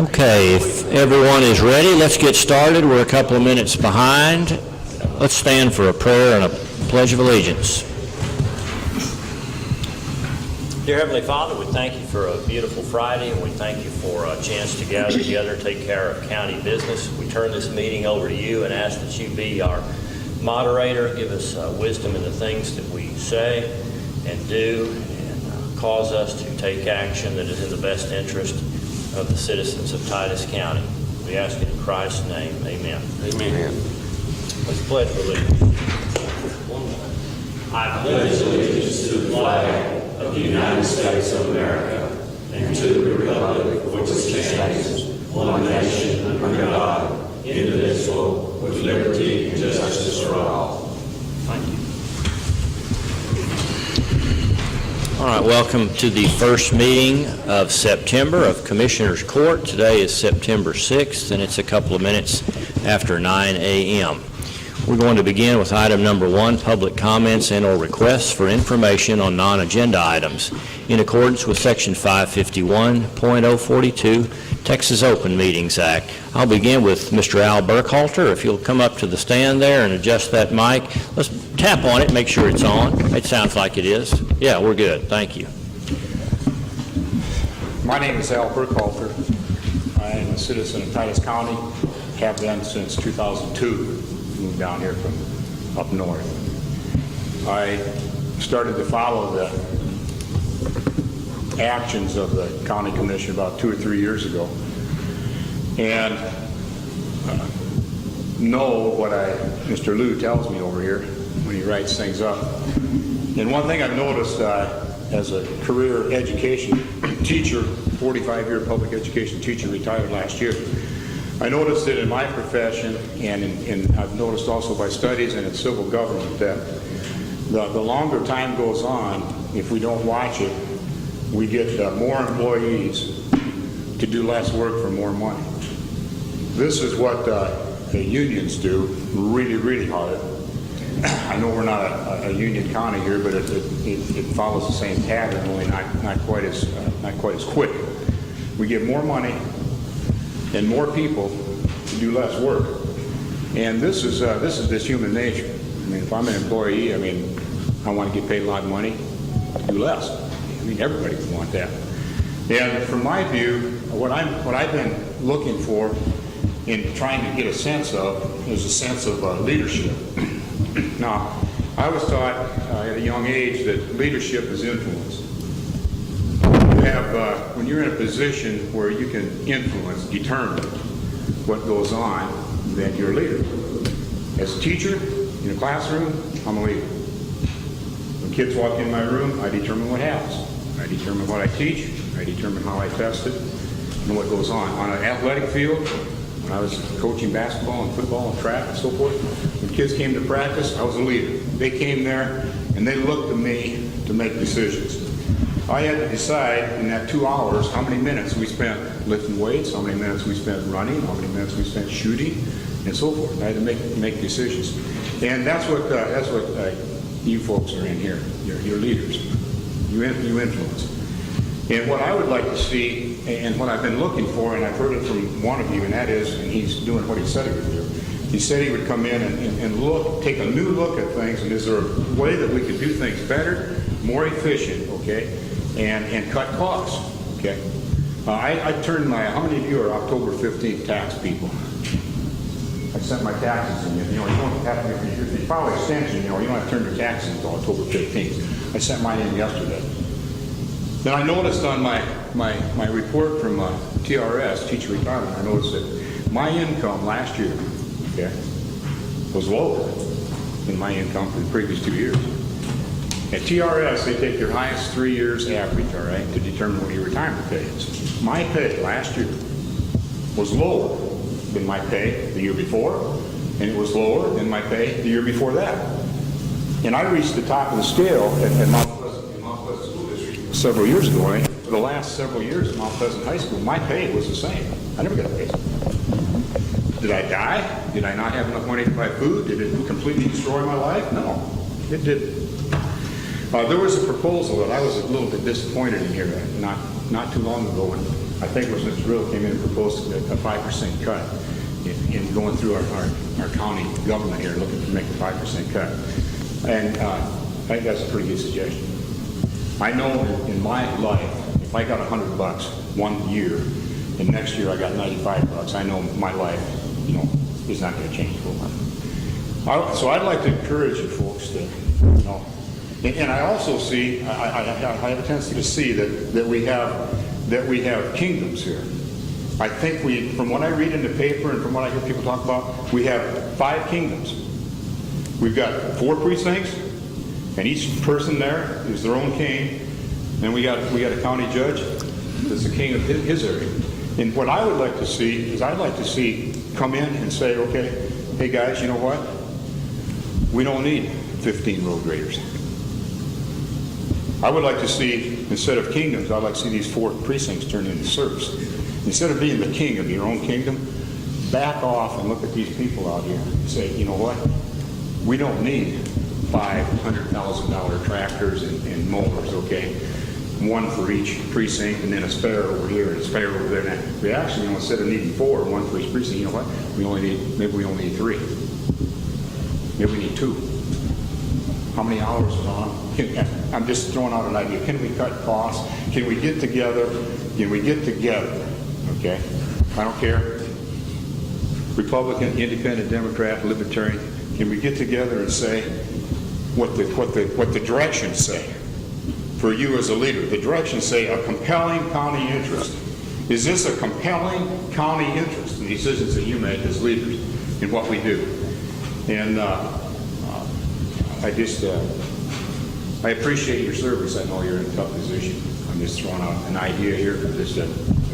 Okay, if everyone is ready, let's get started. We're a couple of minutes behind. Let's stand for a prayer and a pledge of allegiance. Dear Heavenly Father, we thank you for a beautiful Friday, and we thank you for a chance to gather together and take care of county business. We turn this meeting over to you and ask that you be our moderator, give us wisdom in the things that we say and do, and cause us to take action that is in the best interest of the citizens of Titus County. We ask it in Christ's name. Amen. Amen. Let's pledge allegiance. I pledge allegiance to the flag of the United States of America and to the republic for which it stands, one nation under God, indivisible, with liberty and justice for all. Thank you. All right, welcome to the first meeting of September of Commissioners Court. Today is September 6th, and it's a couple of minutes after 9 a.m. We're going to begin with item number 1, public comments and/or requests for information on non-agenda items in accordance with Section 551.042, Texas Open Meetings Act. I'll begin with Mr. Al Burkhalter. If you'll come up to the stand there and adjust that mic. Let's tap on it, make sure it's on. It sounds like it is. Yeah, we're good. Thank you. My name is Al Burkhalter. I am a citizen of Titus County, have been since 2002. Moved down here from up north. I started to follow the actions of the county commission about 2 or 3 years ago, and know what Mr. Liu tells me over here when he writes things up. And one thing I've noticed as a career education teacher, 45-year public education teacher, retired last year, I noticed that in my profession, and I've noticed also by studies and in civil government, that the longer time goes on, if we don't watch it, we get more employees to do less work for more money. This is what the unions do really, really hard. I know we're not a union county here, but it follows the same pattern, only not quite as quick. We get more money and more people to do less work, and this is human nature. I mean, if I'm an employee, I want to get paid a lot of money to do less. I mean, everybody would want that. And from my view, what I've been looking for in trying to get a sense of is a sense of leadership. Now, I was taught at a young age that leadership is influence. When you're in a position where you can influence, determine what goes on, then you're a leader. As a teacher in a classroom, I'm a leader. When kids walk in my room, I determine what happens. I determine what I teach. I determine how I test it and what goes on. On an athletic field, when I was coaching basketball and football and track and so forth, when kids came to practice, I was a leader. They came there and they looked at me to make decisions. I had to decide in that 2 hours how many minutes we spent lifting weights, how many minutes we spent running, how many minutes we spent shooting, and so forth. I had to make decisions, and that's what you folks are in here. You're leaders. You influence. And what I would like to see, and what I've been looking for, and I've heard it from one of you, and that is, and he's doing what he said he would do. He said he would come in and take a new look at things, and is there a way that we could do things better, more efficient, okay? And cut costs, okay? I turned how many of you are October 15th tax people? I sent my taxes in. You don't have to, if you file extension, you don't have to turn your taxes until October 15th. I sent mine in yesterday. Then I noticed on my report from TRS, Teacher Retirement, I noticed that my income last year, okay, was lower than my income for the previous 2 years. At TRS, they take your highest 3 years average, all right, to determine what your retirement pay is. My pay last year was lower than my pay the year before, and it was lower than my pay the year before that. And I reached the top of the scale at Mount Pleasant School District several years ago, right? For the last several years at Mount Pleasant High School, my pay was the same. I never got a raise. Did I die? Did I not have enough money to buy food? Did it completely destroy my life? No, it didn't. There was a proposal that I was a little bit disappointed in here not too long ago when I think it was Mr. Riddle came in and proposed a 5% cut in going through our county government here, looking to make a 5% cut. And I think that's a pretty good suggestion. I know in my life, if I got $100 one year, and next year I got $95, I know my life, is not going to change for much. So I'd like to encourage you folks to, and I also see, I have a tendency to see that we have kingdoms here. I think from what I read in the paper and from what I hear people talk about, we have 5 kingdoms. We've got 4 precincts, and each person there is their own king. And we got a county judge that's the king of his area. And what I would like to see is I'd like to see come in and say, okay, hey guys, you know what? We don't need 15 road graders. I would like to see, instead of kingdoms, I'd like to see these 4 precincts turned into serfs. Instead of being the king of your own kingdom, back off and look at these people out here and say, you know what? We don't need $500,000 tractors and mowers, okay? One for each precinct, and then a spare over here and a spare over there. And we actually, instead of needing 4, one for each precinct, you know what? Maybe we only need 3. Maybe we need 2. How many hours is on? I'm just throwing out an idea. Can we cut costs? Can we get together? Okay? I don't care. Republican, Independent, Democrat, Libertarian. Can we get together and say what the directions say for you as a leader? The directions say a compelling county interest. Is this a compelling county interest in the decisions that you make as leaders in what we do? And I appreciate your service. I know you're in a tough position. I'm just throwing out an idea here for this a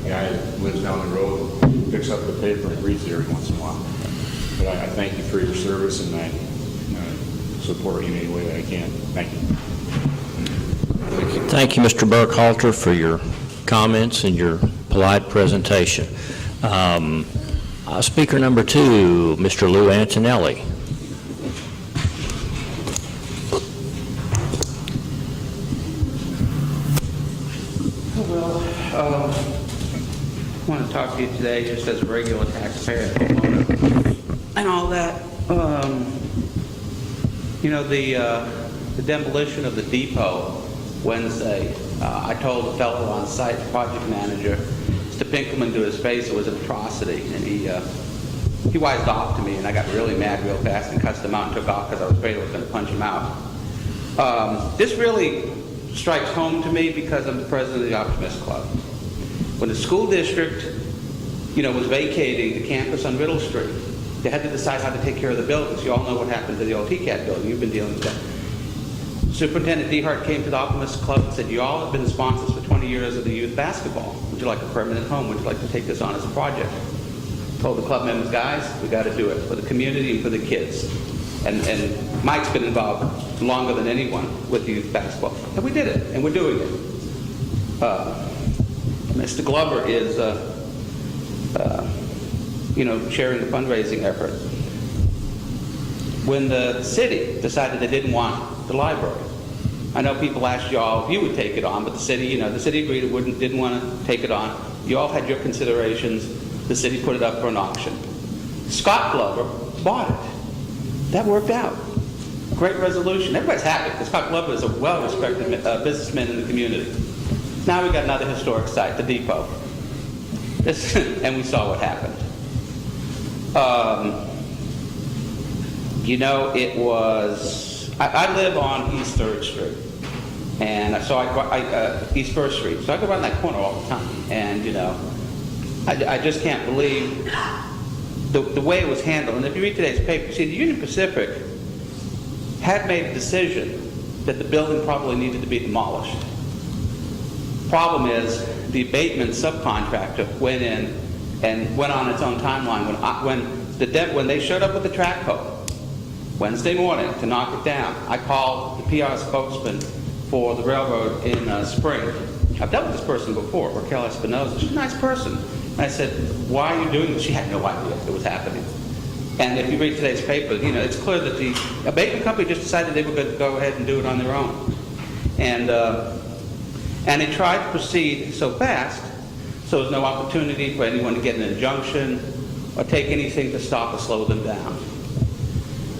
guy that lives down the road, picks up the paper and reads it every once in a while. But I thank you for your service, and I support you in any way that I can. Thank you. Thank you, Mr. Burkhalter, for your comments and your polite presentation. Speaker number 2, Mr. Lou Antonelli. I want to talk to you today just as a regular taxpayer and all that. The demolition of the depot Wednesday, I told the fellow on site, the project manager, to Pinkelman to his face, it was an atrocity, and he wised off to me, and I got really mad real fast and cussed him out and took off because I was afraid I was going to punch him out. This really strikes home to me because I'm the president of the Optimist Club. When the school district, was vacating the campus on Riddle Street, they had to decide how to take care of the buildings. You all know what happened to the old TCAT building. You've been dealing with that. Superintendent DeHart came to the Optimist Club and said, you all have been sponsors for 20 years of the youth basketball. Would you like a permanent home? Would you like to take this on as a project? Told the club members, guys, we got to do it for the community and for the kids. And Mike's been involved longer than anyone with youth basketball. And we did it, and we're doing it. Mr. Glover is, chairing the fundraising effort. When the city decided they didn't want the library, I know people asked you all if you would take it on, but the city agreed it didn't want to take it on. You all had your considerations. The city put it up for an auction. Scott Glover bought it. That worked out. Great resolution. Everybody's happy because Scott Glover is a well-respected businessman in the community. Now we've got another historic site, the depot. And we saw what happened. It was, I live on East 3rd Street. And so East 1st Street. So I go around that corner all the time. And, I just can't believe the way it was handled. And if you read today's paper, see, the Union Pacific had made a decision that the building probably needed to be demolished. Problem is, the abatement subcontractor went in and went on its own timeline. When they showed up with the track hoe Wednesday morning to knock it down, I called the PR spokesman for the railroad in Spring. I've dealt with this person before, Raquel Espinoza. She's a nice person. And I said, why are you doing this? She had no idea it was happening. And if you read today's paper, it's clear that the abatement company just decided they were going to go ahead and do it on their own. And they tried to proceed so fast So there's no opportunity for anyone to get an injunction or take anything to stop or slow them down.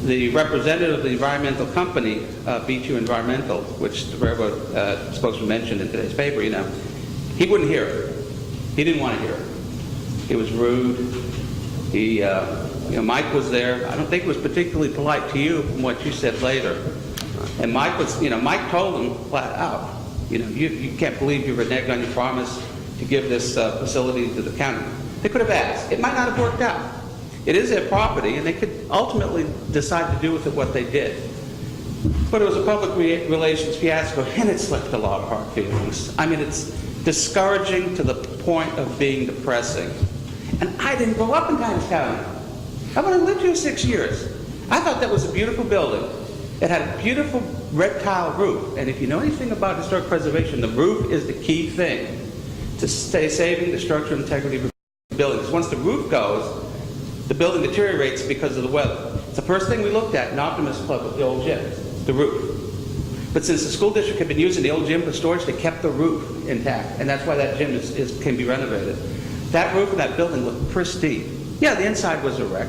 The representative of the environmental company, B2 Environmental, which the railroad spokesman mentioned in today's paper, he wouldn't hear it. He didn't want to hear it. He was rude. He, Mike was there. I don't think it was particularly polite to you from what you said later. And Mike was, Mike told him flat out, you can't believe you reneged on your promise to give this facility to the county. They could have asked. It might not have worked out. It is their property, and they could ultimately decide to do with it what they did. But it was a public relations fiasco, and it slipped a lot of hard feelings. I mean, it's discouraging to the point of being depressing. And I didn't grow up in Titus County. I've only lived here 6 years. I thought that was a beautiful building. It had a beautiful red tile roof, and if you know anything about historic preservation, the roof is the key thing to stay saving the structural integrity of the building. Because once the roof goes, the building deteriorates because of the weather. It's the first thing we looked at in Optimist Club with the old gym, the roof. But since the school district had been using the old gym for storage, they kept the roof intact, and that's why that gym can be renovated. That roof of that building looked pristine. Yeah, the inside was a wreck.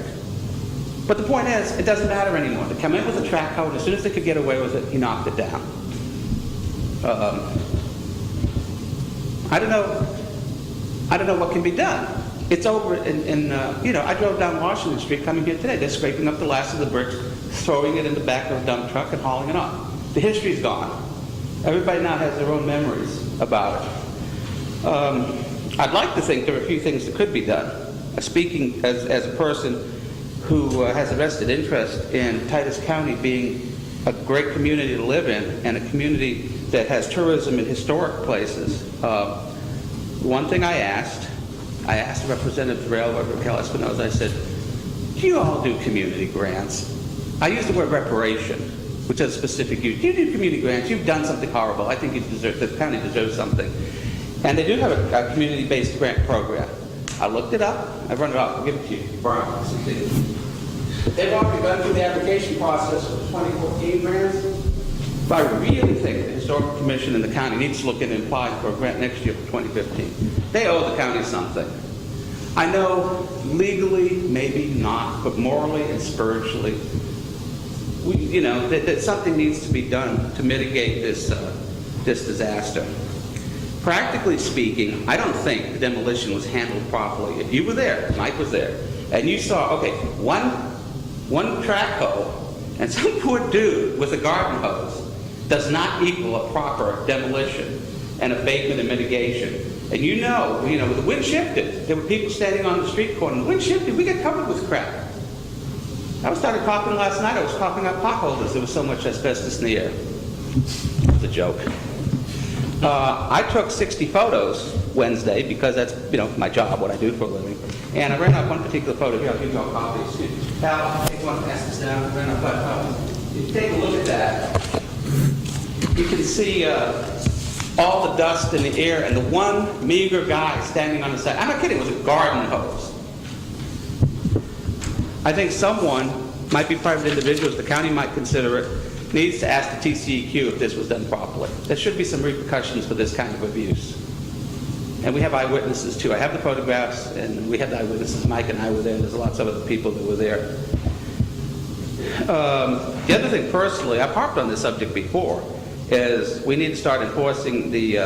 But the point is, it doesn't matter anymore. They come in with a track hoe, and as soon as they could get away with it, he knocked it down. I don't know what can be done. It's over I drove down Washington Street coming here today. They're scraping up the last of the bricks, throwing it in the back of a dump truck and hauling it off. The history's gone. Everybody now has their own memories about it. I'd like to think there are a few things that could be done. Speaking as a person who has a vested interest in Titus County being a great community to live in and a community that has tourism and historic places. One thing I asked the representative of the railroad, Raquel Espinoza, I said, do you all do community grants? I used the word reparation, which has specific use. Do you do community grants? You've done something horrible. I think the county deserves something. And they do have a community-based grant program. I looked it up. I run it off. I'll give it to you. Brian, they've already gone through the application process for 2014 grants. But I really think the Historical Commission in the county needs to look at and apply for a grant next year for 2015. They owe the county something. I know legally, maybe not, but morally and spiritually, that something needs to be done to mitigate this disaster. Practically speaking, I don't think the demolition was handled properly. If you were there, Mike was there, and you saw, one track hoe and some poor dude with a garden hose does not equal a proper demolition and abatement and mitigation. And when the wind shifted, there were people standing on the street corner. The wind shifted, we get covered with crap. I started coughing last night. I was coughing up potholders. There was so much asbestos in the air. It was a joke. I took 60 photos Wednesday because that's, my job, what I do for a living. And I ran up one particular photo. Here, I'll give you all copies. Pal, take one, pass this down. I ran up that photo. If you take a look at that, you can see all the dust in the air and the one meager guy standing on the side. I'm not kidding, it was a garden hose. I think someone, might be private individuals, the county might consider it, needs to ask the TCEQ if this was done properly. There should be some repercussions for this kind of abuse. And we have eyewitnesses too. I have the photographs, and we have the eyewitnesses. Mike and I were there, and there's lots of other people that were there. The other thing, personally, I've harped on this subject before, is we need to start enforcing the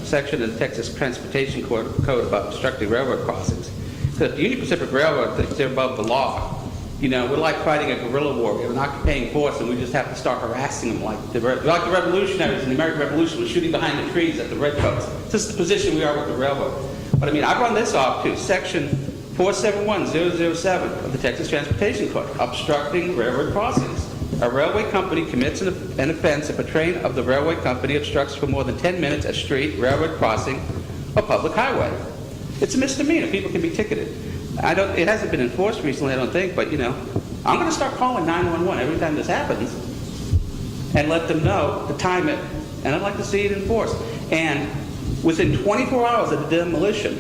section of the Texas Transportation Code about obstructing railroad crossings. Because the Union Pacific Railroad thinks they're above the law. We're like fighting a guerrilla war. We have an occupying force, and we just have to start harassing them like the revolutionaries in the American Revolution were shooting behind the trees at the redcoats. This is the position we are with the railroad. But I run this off too. Section 471007 of the Texas Transportation Code, obstructing railroad crossings. A railway company commits an offense if a train of the railway company obstructs for more than 10 minutes a street, railroad crossing, or public highway. It's a misdemeanor. People can be ticketed. It hasn't been enforced recently, I don't think, but I'm going to start calling 911 every time this happens and let them know to time it, and I'd like to see it enforced. And within 24 hours of the demolition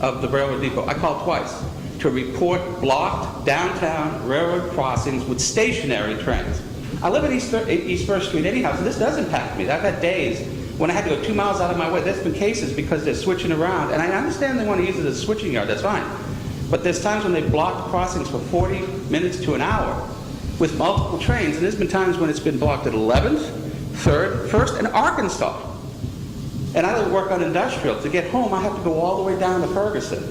of the railroad depot, I called twice to report blocked downtown railroad crossings with stationary trains. I live at East 1st Street anyhow, so this does impact me. I've had days when I had to go 2 miles out of my way. There's been cases because they're switching around, and I understand they want to use it as a switching yard, that's fine. But there's times when they've blocked crossings for 40 minutes to an hour with multiple trains, and there's been times when it's been blocked at 11th, 3rd, 1st, and Arkansas. And I live work on Industrial. To get home, I have to go all the way down to Ferguson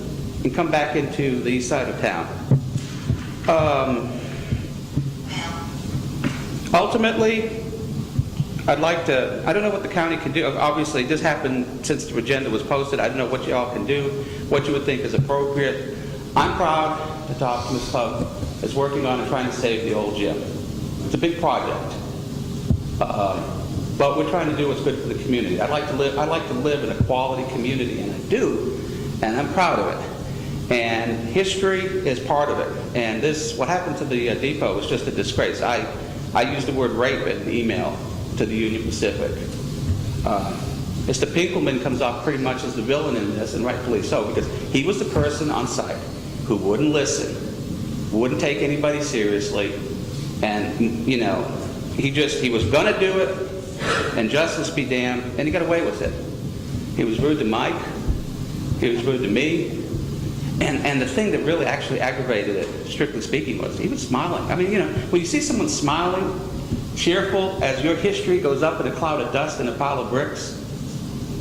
and come back into the east side of town. Ultimately, I'd like to, I don't know what the county can do. Obviously, this happened since the agenda was posted. I don't know what you all can do, what you would think is appropriate. I'm proud that the Optimist Club is working on and trying to save the old gym. It's a big project. But we're trying to do what's good for the community. I'd like to live in a quality community, and I do, and I'm proud of it. And history is part of it. And this, what happened to the depot was just a disgrace. I used the word rape in an email to the Union Pacific. Mr. Pinkelman comes off pretty much as the villain in this, and rightfully so, because he was the person on site who wouldn't listen, wouldn't take anybody seriously, and, you know, he was going to do it, and justice be damned, and he got away with it. He was rude to Mike, he was rude to me, and the thing that really actually aggravated it, strictly speaking, was he was smiling. I mean, you know, when you see someone smiling, cheerful, as your history goes up in a cloud of dust and a pile of bricks,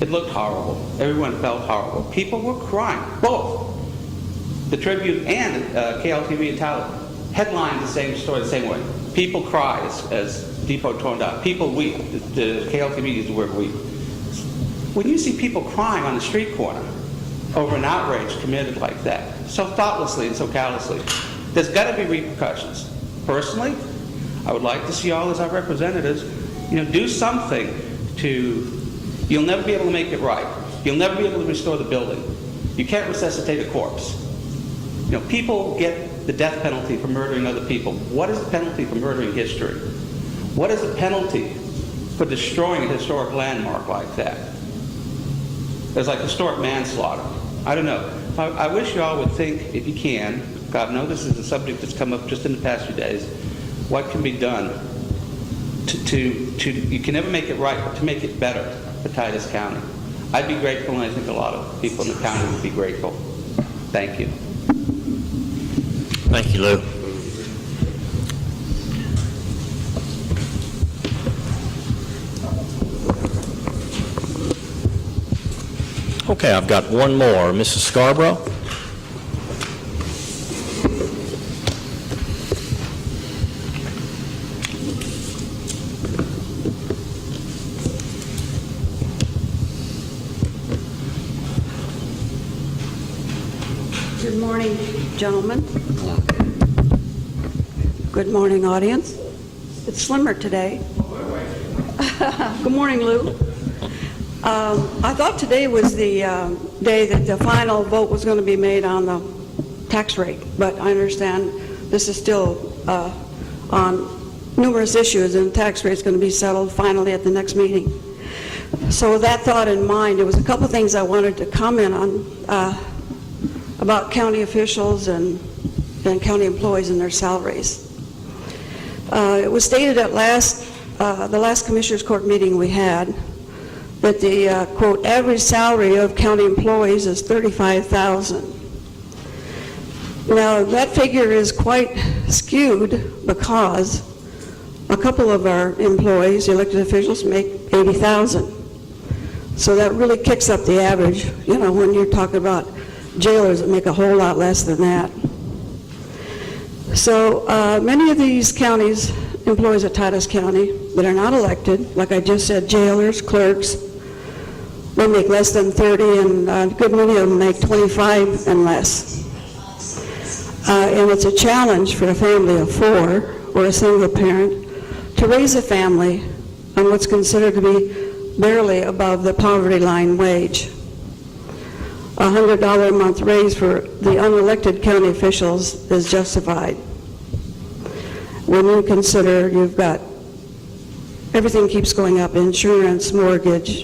it looked horrible. Everyone felt horrible. People were crying, both. The Tribune and KLTV in Tyler headlined the same story the same way. People cry as depot torn down. People weep. The KLTV used the word weep. When you see people crying on the street corner over an outrage committed like that, so thoughtlessly and so callously, there's got to be repercussions. Personally, I would like to see all as our representatives, you know, do something to, you'll never be able to make it right. You'll never be able to restore the building. You can't resuscitate a corpse. You know, people get the death penalty for murdering other people. What is the penalty for murdering history? What is the penalty for destroying a historic landmark like that? There's like historic manslaughter. I don't know. I wish you all would think, if you can, God, no, this is a subject that's come up just in the past few days, what can be done to you can never make it right, but to make it better for Titus County. I'd be grateful, and I think a lot of people in the county would be grateful. Thank you. Thank you, Lou. Okay, I've got one more. Mrs. Scarborough? Good morning, gentlemen. Good morning, audience. It's slimmer today. Good morning, Lou. I thought today was the day that the final vote was going to be made on the tax rate, but I understand this is still on numerous issues, and the tax rate is going to be settled finally at the next meeting. So with that thought in mind, there was a couple things I wanted to comment on about county officials and county employees and their salaries. It was stated at the last Commissioners Court meeting we had that the, quote, average salary of county employees is $35,000. Now, that figure is quite skewed because a couple of our employees, elected officials, make $80,000. So that really kicks up the average, you know, when you're talking about jailers that make a whole lot less than that. So many of these counties, employees at Titus County that are not elected, like I just said, jailers, clerks, they make less than 30, and a good many of them make 25 and less. And it's a challenge for a family of 4 or a single parent to raise a family on what's considered to be barely above the poverty line wage. A $100 a month raise for the unelected county officials is justified. When you consider you've got, everything keeps going up, insurance, mortgage,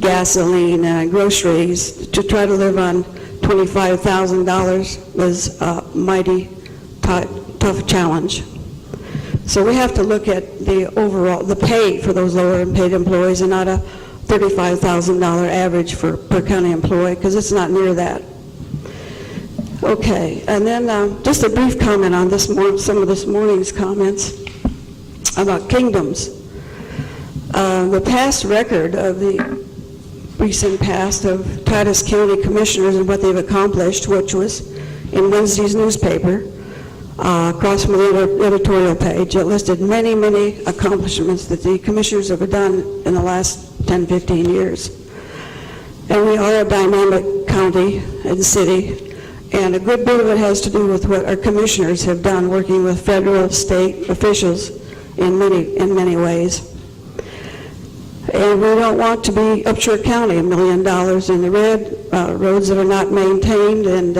gasoline, groceries, to try to live on $25,000 was a mighty tough challenge. So we have to look at the overall, the pay for those lower paid employees and not a $35,000 average per county employee, because it's not near that. Okay, and then just a brief comment on some of this morning's comments about kingdoms. The past record of the recent past of Titus County Commissioners and what they've accomplished, which was in Wednesday's newspaper, across from the editorial page, it listed many, many accomplishments that the commissioners have done in the last 10, 15 years. And we are a dynamic county and city, and a good bit of it has to do with what our commissioners have done, working with federal, state officials in many ways. And we don't want to be Upshur County, $1 million in the red, roads that are not maintained, and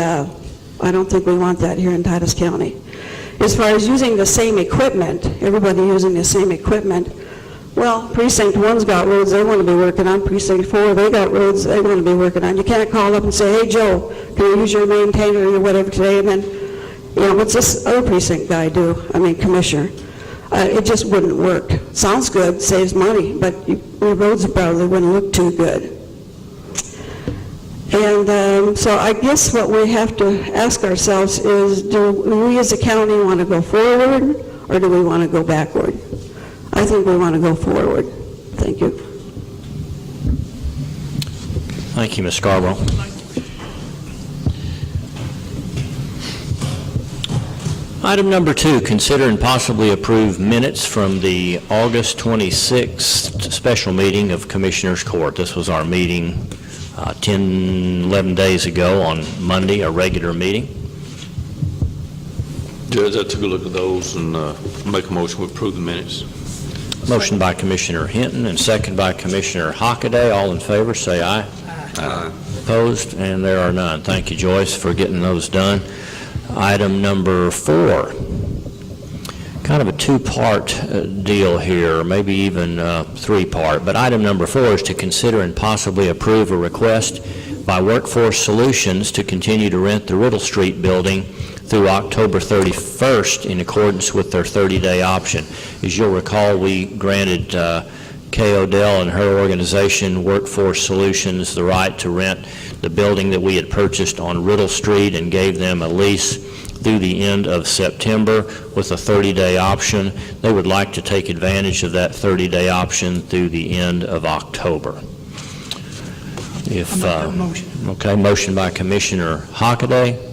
I don't think we want that here in Titus County. As far as using the same equipment, everybody using the same equipment, well, Precinct 1's got roads they want to be working on. Precinct 4, they got roads they want to be working on. You can't call up and say, hey, Joe, can you use your maintainer or whatever today? And then, what's this other precinct guy do? Commissioner. It just wouldn't work. Sounds good, saves money, but your roads probably wouldn't look too good. And so I guess what we have to ask ourselves is, do we as a county want to go forward, or do we want to go backward? I think we want to go forward. Thank you. Thank you, Ms. Scarborough. Item number 2, consider and possibly approve minutes from the August 26th special meeting of Commissioners Court. This was our meeting 11 days ago on Monday, a regular meeting. Judge, I took a look at those and make a motion to approve the minutes. Motion by Commissioner Hinton and second by Commissioner Hockaday. All in favor, say aye. Aye. Opposed? And there are none. Thank you, Joyce, for getting those done. Item number 4, kind of a two-part deal here, maybe even three-part, but item number 4 is to consider and possibly approve a request by Workforce Solutions to continue to rent the Riddle Street building through October 31st in accordance with their 30-day option. As you'll recall, we granted Kay Odell and her organization, Workforce Solutions, the right to rent the building that we had purchased on Riddle Street and gave them a lease through the end of September with a 30-day option. They would like to take advantage of that 30-day option through the end of October. Motion. Okay, motion by Commissioner Hockaday.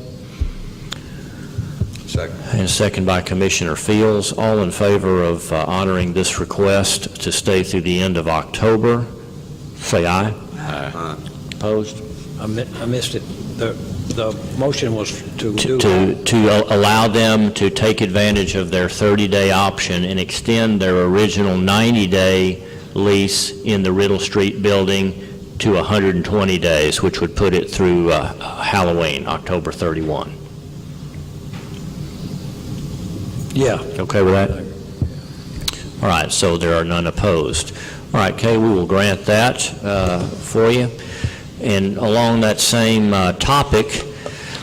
Second. And second by Commissioner Fields. All in favor of honoring this request to stay through the end of October, say aye. Aye. Opposed? I missed it. The motion was to do... To allow them to take advantage of their 30-day option and extend their original 90-day lease in the Riddle Street building to 120 days, which would put it through Halloween, October 31. Yeah. Okay with that? All right, so there are none opposed. All right, Kay, we will grant that for you. And along that same topic,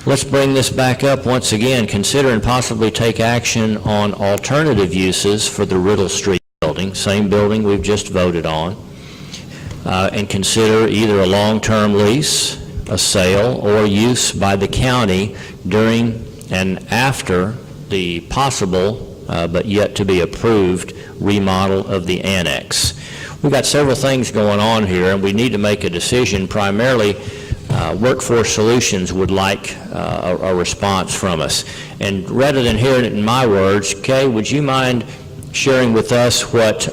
let's bring this back up once again. Consider and possibly take action on alternative uses for the Riddle Street building, same building we've just voted on, and consider either a long-term lease, a sale, or use by the county during and after the possible but yet to be approved remodel of the annex. We've got several things going on here, and we need to make a decision. Primarily, Workforce Solutions would like a response from us. And rather than hearing it in my words, Kay, would you mind sharing with us what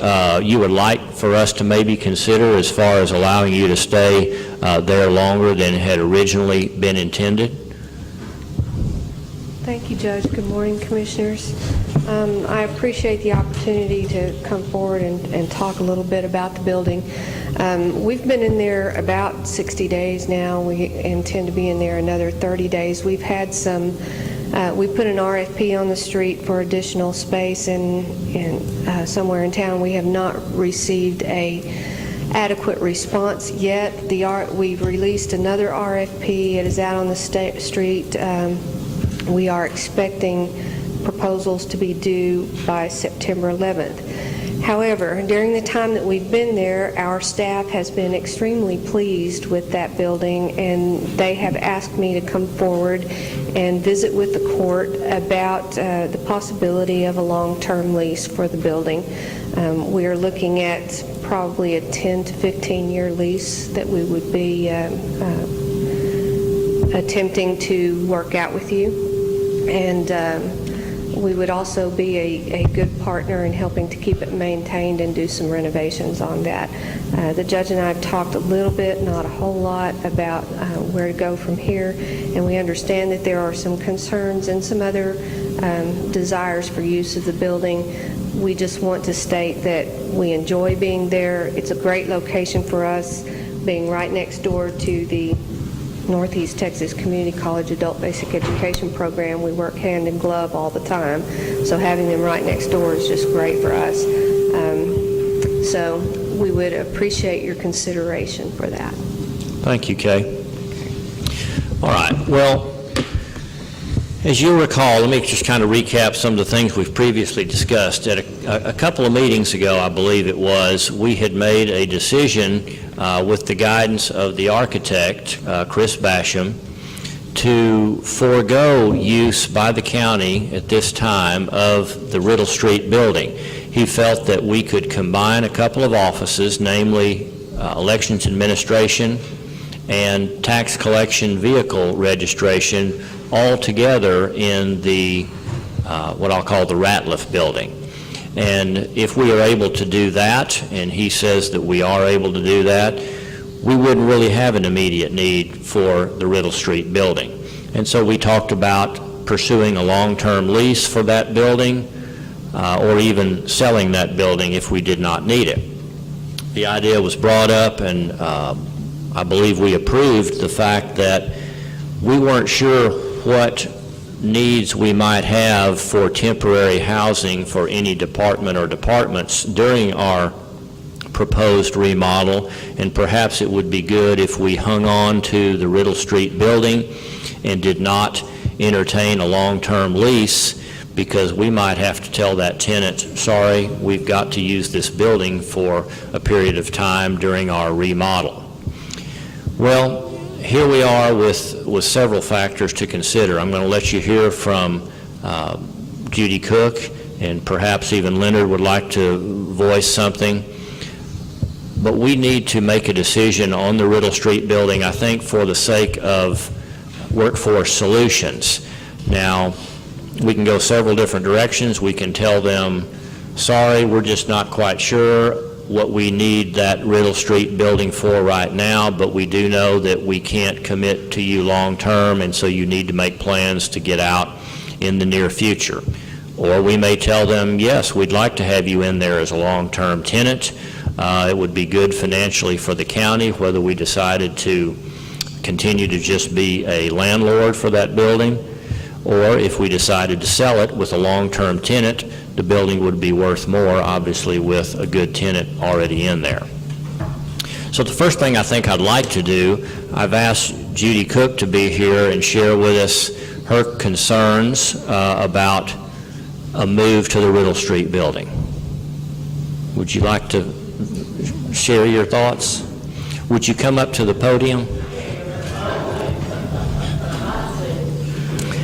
you would like for us to maybe consider as far as allowing you to stay there longer than had originally been intended? Thank you, Judge. Good morning, Commissioners. I appreciate the opportunity to come forward and talk a little bit about the building. We've been in there about 60 days now. We intend to be in there another 30 days. We've had some, we put an RFP on the street for additional space in somewhere in town. We have not received a adequate response yet. We've released another RFP. It is out on the street. We are expecting proposals to be due by September 11th. However, during the time that we've been there, our staff has been extremely pleased with that building, and they have asked me to come forward and visit with the court about the possibility of a long-term lease for the building. We are looking at probably a 10 to 15-year lease that we would be attempting to work out with you. And we would also be a good partner in helping to keep it maintained and do some renovations on that. The judge and I have talked a little bit, not a whole lot, about where to go from here, and we understand that there are some concerns and some other desires for use of the building. We just want to state that we enjoy being there. It's a great location for us, being right next door to the Northeast Texas Community College Adult Basic Education Program. We work hand in glove all the time, so having them right next door is just great for us. So we would appreciate your consideration for that. Thank you, Kay. All right. Well, as you recall, let me just kind of recap some of the things we've previously discussed. At a couple of meetings ago, I believe it was, we had made a decision with the guidance of the architect, Chris Basham, to forego use by the county at this time of the Riddle Street building. He felt that we could combine a couple of offices, namely elections administration and tax collection vehicle registration, all together in the what I'll call the Ratliff building. And if we are able to do that, and he says that we are able to do that, we wouldn't really have an immediate need for the Riddle Street building. And so we talked about pursuing a long-term lease for that building, or even selling that building if we did not need it. The idea was brought up, and I believe we approved the fact that we weren't sure what needs we might have for temporary housing for any department or departments during our proposed remodel, and perhaps it would be good if we hung on to the Riddle Street building and did not entertain a long-term lease, because we might have to tell that tenant, sorry, we've got to use this building for a period of time during our remodel. Well, here we are with several factors to consider. I'm going to let you hear from Judy Cook, and perhaps even Leonard would like to voice something. But we need to make a decision on the Riddle Street building, I think, for the sake of workforce solutions. Now, we can go several different directions. We can tell them, sorry, we're just not quite sure what we need that Riddle Street building for right now, but we do know that we can't commit to you long-term, and so you need to make plans to get out in the near future. Or we may tell them, yes, we'd like to have you in there as a long-term tenant. It would be good financially for the county, whether we decided to continue to just be a landlord for that building, or if we decided to sell it with a long-term tenant, the building would be worth more, obviously, with a good tenant already in there. So the first thing I think I'd like to do, I've asked Judy Cook to be here and share with us her concerns about a move to the Riddle Street building. Would you like to share your thoughts? Would you come up to the podium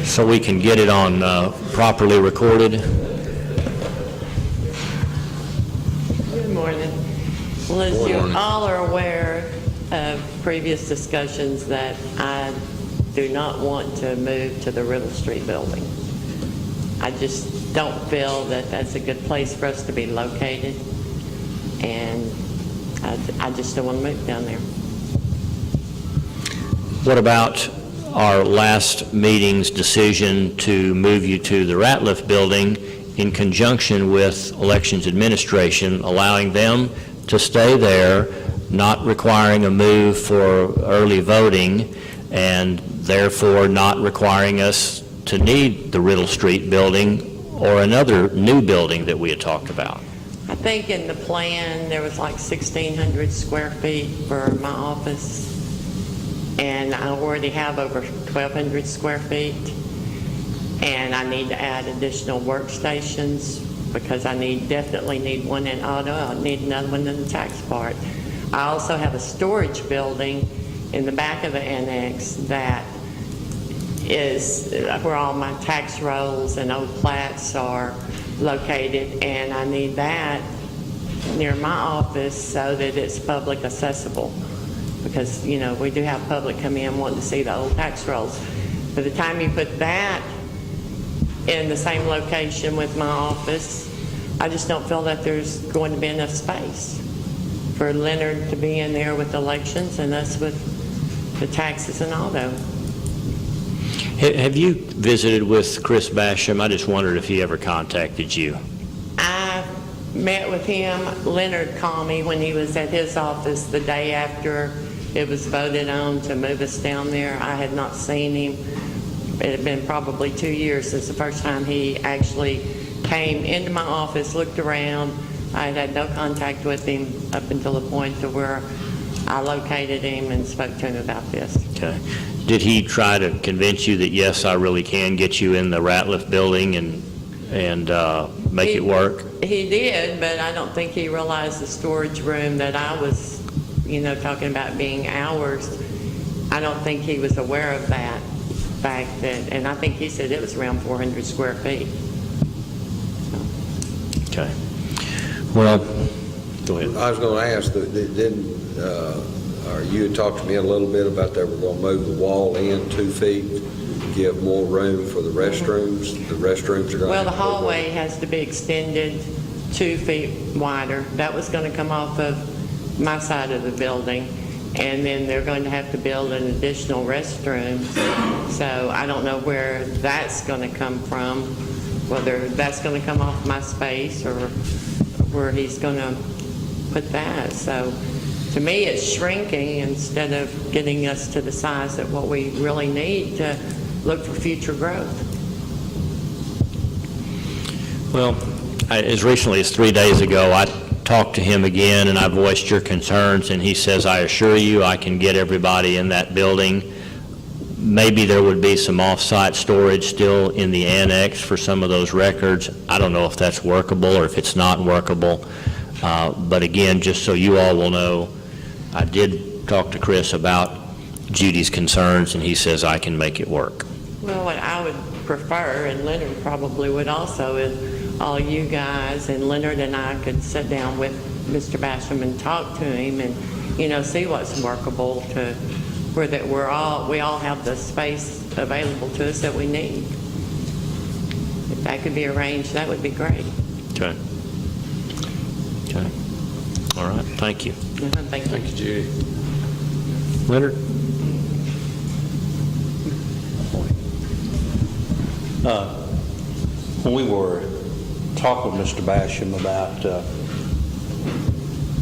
so we can get it on properly recorded? Good morning. Well, as you all are aware of previous discussions, that I do not want to move to the Riddle Street building. I just don't feel that that's a good place for us to be located, and I just don't want to move down there. What about our last meeting's decision to move you to the Ratliff building in conjunction with Elections Administration, allowing them to stay there, not requiring a move for early voting, and therefore not requiring us to need the Riddle Street building or another new building that we had talked about? I think in the plan there was like 1,600 square feet for my office, and I already have over 1,200 square feet. and I need to add additional workstations because I definitely need one in auto. I need another one in the tax part. I also have a storage building in the back of the annex that is where all my tax rolls and old plats are located, and I need that near my office so that it's public accessible, because we do have public come in wanting to see the old tax rolls. By the time you put that in the same location with my office, I just don't feel that there's going to be enough space for Leonard to be in there with elections and us with the taxes and auto. Have you visited with Chris Basham? I just wondered if he ever contacted you. I met with him. Leonard called me when he was at his office the day after it was voted on to move us down there. I had not seen him. It had been probably 2 years since the first time he actually came into my office, looked around. I had no contact with him up until the point to where I located him and spoke to him about this. Okay. Did he try to convince you that, yes, I really can get you in the Ratliff building and make it work? He did, but I don't think he realized the storage room that I was, talking about being ours. I don't think he was aware of that fact and I think he said it was around 400 square feet. Okay. Well, go ahead. I was going to ask, you had talked to me a little bit about they were going to move the wall in 2 feet, give more room for the restrooms. The restrooms are going to... Well, the hallway has to be extended 2 feet wider. That was going to come off of my side of the building, and then they're going to have to build an additional restroom. So I don't know where that's going to come from, whether that's going to come off my space or where he's going to put that. So to me, it's shrinking instead of getting us to the size that what we really need to look for future growth. Well, as recently as 3 days ago, I talked to him again and I voiced your concerns, and he says, I assure you I can get everybody in that building. Maybe there would be some off-site storage still in the annex for some of those records. I don't know if that's workable or if it's not workable. But again, just so you all will know, I did talk to Chris about Judy's concerns, and he says I can make it work. Well, what I would prefer, and Leonard probably would also, is all you guys and Leonard and I could sit down with Mr. Basham and talk to him and, see what's workable to where that we all have the space available to us that we need. If that could be arranged, that would be great. Okay. Okay. All right. Thank you. Thank you. Thank you, Judy. Leonard? When we were talking with Mr. Basham about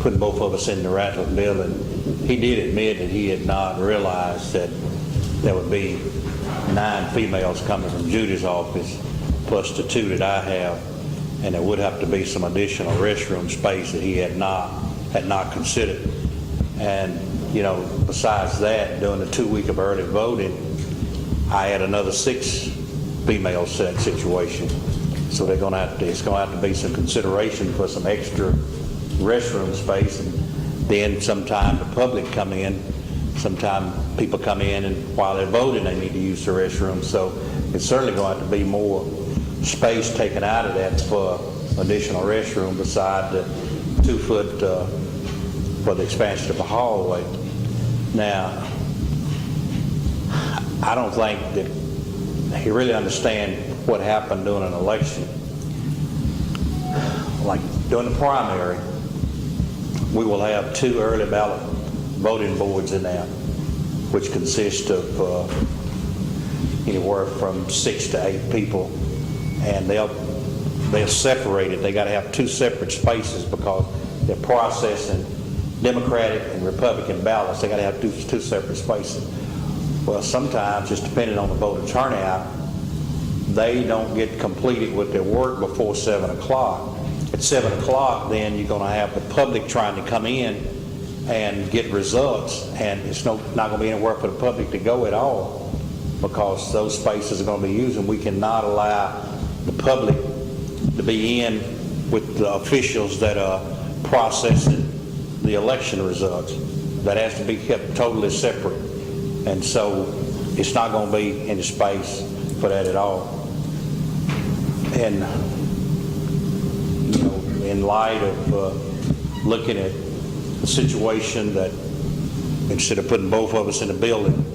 putting both of us in the Ratliff building, he did admit that he had not realized that there would be 9 females coming from Judy's office plus the 2 that I have, and there would have to be some additional restroom space that he had not considered. And besides that, during the 2 week of early voting, I had another 6 female situation. So it's going to have to be some consideration for some extra restroom space, and then sometime the public come in, sometime people come in and while they're voting they need to use the restroom. So it's certainly going to have to be more space taken out of that for additional restroom beside the 2 foot for the expansion of the hallway. Now, I don't think that he really understands what happened during an election. Like during the primary, we will have 2 early ballot voting boards in there, which consist of anywhere from 6 to 8 people, and they're separated. They got to have 2 separate spaces because they're processing Democratic and Republican ballots. They got to have two separate spaces. Well, sometimes, just depending on the voter turnout, they don't get completed with their work before 7 o'clock. At 7 o'clock, then you're going to have the public trying to come in and get results, and it's not going to be anywhere for the public to go at all. because those spaces are going to be used, and we cannot allow the public to be in with the officials that are processing the election results. That has to be kept totally separate. And so it's not going to be any space for that at all. And, you know, in light of looking at the situation that instead of putting both of us in the building,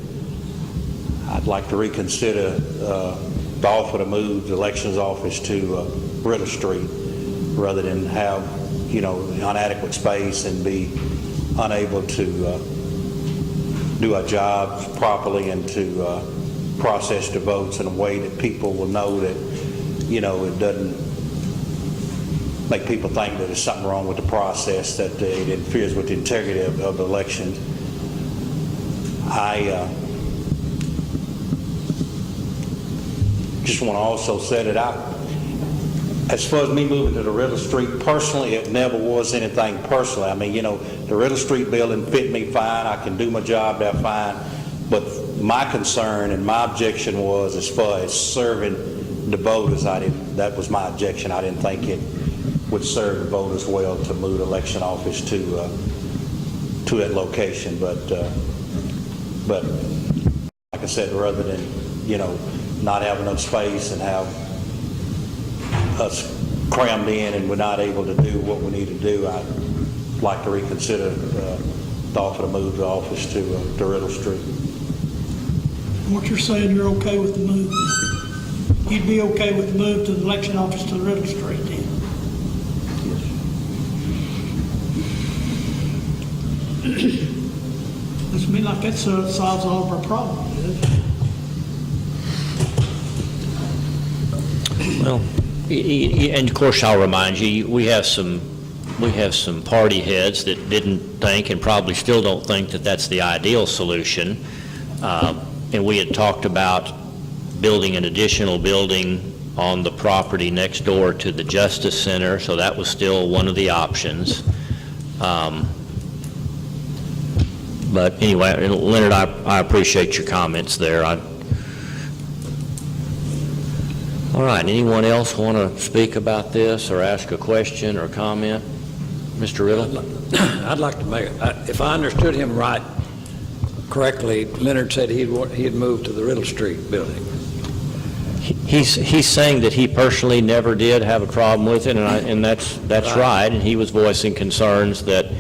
I'd like to reconsider the offer to move the elections office to Riddle Street rather than have, you know, inadequate space and be unable to do our jobs properly and to process the votes in a way that people will know that, you know, it doesn't make people think that there's something wrong with the process, that it interferes with the integrity of the elections. I just want to also say that as far as me moving to the Riddle Street, personally, it never was anything personally. I mean, you know, the Riddle Street building fit me fine. I can do my job there fine. But my concern and my objection was as far as serving the voters, that was my objection. I didn't think it would serve the voters well to move the election office to that location. But like I said, rather than, you know, not have enough space and have us crammed in and we're not able to do what we need to do, I'd like to reconsider the offer to move the office to Riddle Street. What you're saying, you're okay with the move? You'd be okay with the move to the election office to Riddle Street then? Looks to me like that solves all of our problems, doesn't it? Well, and of course, I'll remind you, we have some party heads that didn't think and probably still don't think that that's the ideal solution. And we had talked about building an additional building on the property next door to the Justice Center, so that was still one of the options. But anyway, Leonard, I appreciate your comments there. All right, anyone else want to speak about this or ask a question or comment? Mr. Riddle? I'd like to make, if I understood him correctly, Leonard said he'd moved to the Riddle Street building. He's saying that he personally never did have a problem with it, and that's right. And he was voicing concerns that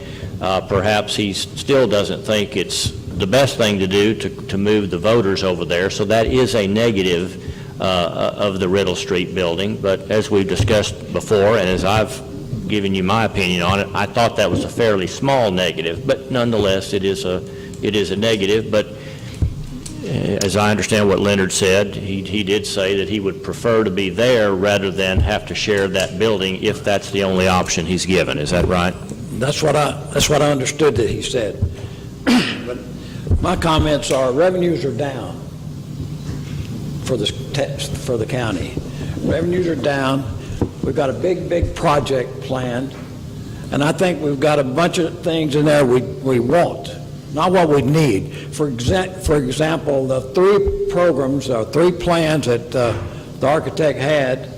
perhaps he still doesn't think it's the best thing to do to move the voters over there. So that is a negative of the Riddle Street building. But as we've discussed before, and as I've given you my opinion on it, I thought that was a fairly small negative. But nonetheless, it is a negative. But as I understand what Leonard said, he did say that he would prefer to be there rather than have to share that building if that's the only option he's given. Is that right? That's what I understood that he said. But my comments are revenues are down for the county. Revenues are down. We've got a big project planned, and I think we've got a bunch of things in there we want, not what we need. For example, the 3 programs or 3 plans that the architect had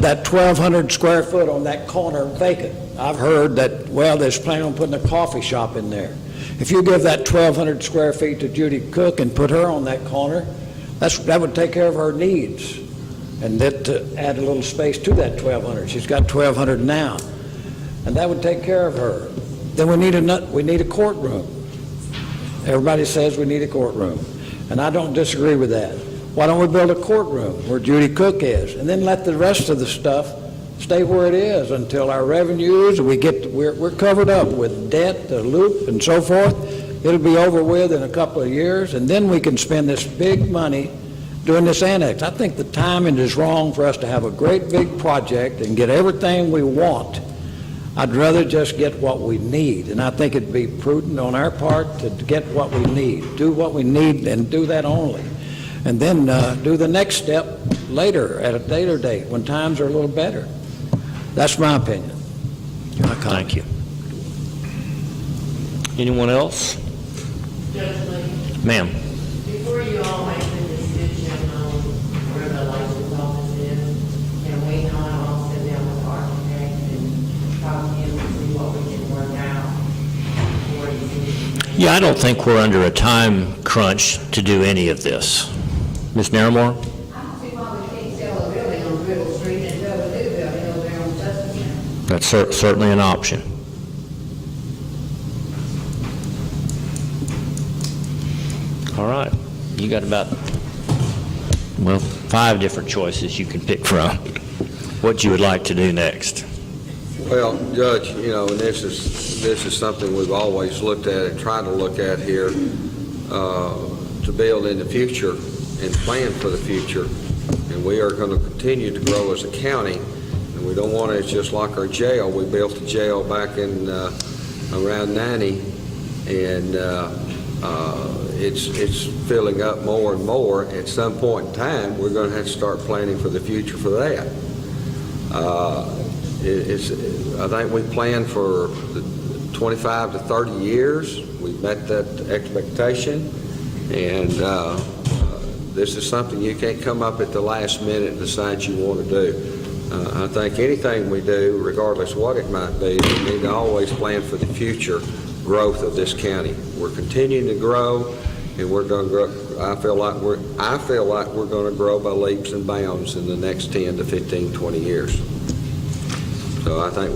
that 1,200 square foot on that corner vacant. I've heard that, well, they're planning on putting a coffee shop in there. If you give that 1,200 square feet to Judy Cook and put her on that corner, that would take care of her needs. And that add a little space to that 1,200. She's got 1,200 now. And that would take care of her. Then we need a courtroom. Everybody says we need a courtroom. And I don't disagree with that. Why don't we build a courtroom where Judy Cook is? And then let the rest of the stuff stay where it is until our revenues, we're covered up with debt, the loop, and so forth. It'll be over with in a couple of years, and then we can spend this big money doing this annex. I think the timing is wrong for us to have a great big project and get everything we want. I'd rather just get what we need, and I think it'd be prudent on our part to get what we need, do what we need, and do that only. And then do the next step later, at a later date, when times are a little better. That's my opinion. Thank you. Anyone else? Judge Lee, Ma'am. before you all make the Yeah, I don't think we're under a time crunch to do any of this. Ms. Naramore? I don't see why we can't sell a building on Riddle Street and build a new building over there on Tustin. That's certainly an option. All right, you got about, 5 different choices you can pick from. What you would like to do next? Well, Judge, and this is something we've always looked at and tried to look at here, to build in the future and plan for the future. And we are going to continue to grow as a county, and we don't want it just like our jail. We built the jail back in around 90, and it's filling up more and more. At some point in time, we're going to have to start planning for the future for that. I think we planned for 25 to 30 years. We've met that expectation, and this is something you can't come up at the last minute and decide you want to do. I think anything we do, regardless of what it might be, we need to always plan for the future growth of this county. We're continuing to grow, and we're going to grow. I feel like we're going to grow by leaps and bounds in the next 10 to 15, 20 years. So I think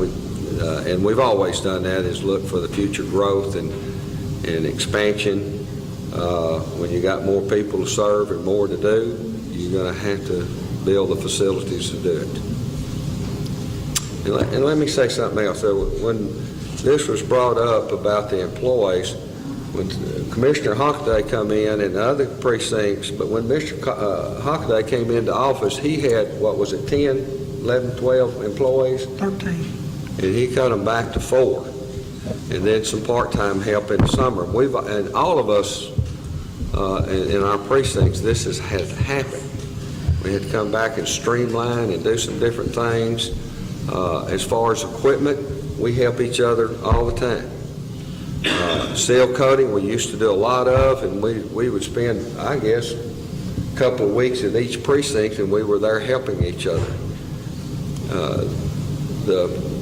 and we've always done that, is look for the future growth and expansion. When you got more people to serve and more to do, you're going to have to build the facilities to do it. And let me say something else. When this was brought up about the employees, when Commissioner Hockaday come in and the other precincts, but when Mr. Hockaday came into office, he had, 11, 12 employees? 13. And he cut them back to 4. And then some part-time help in the summer. And all of us in our precincts, this has happened. We had to come back and streamline and do some different things. As far as equipment, we help each other all the time. Seal coating, we used to do a lot of, and we would spend, I guess, a couple of weeks in each precinct, and we were there helping each other.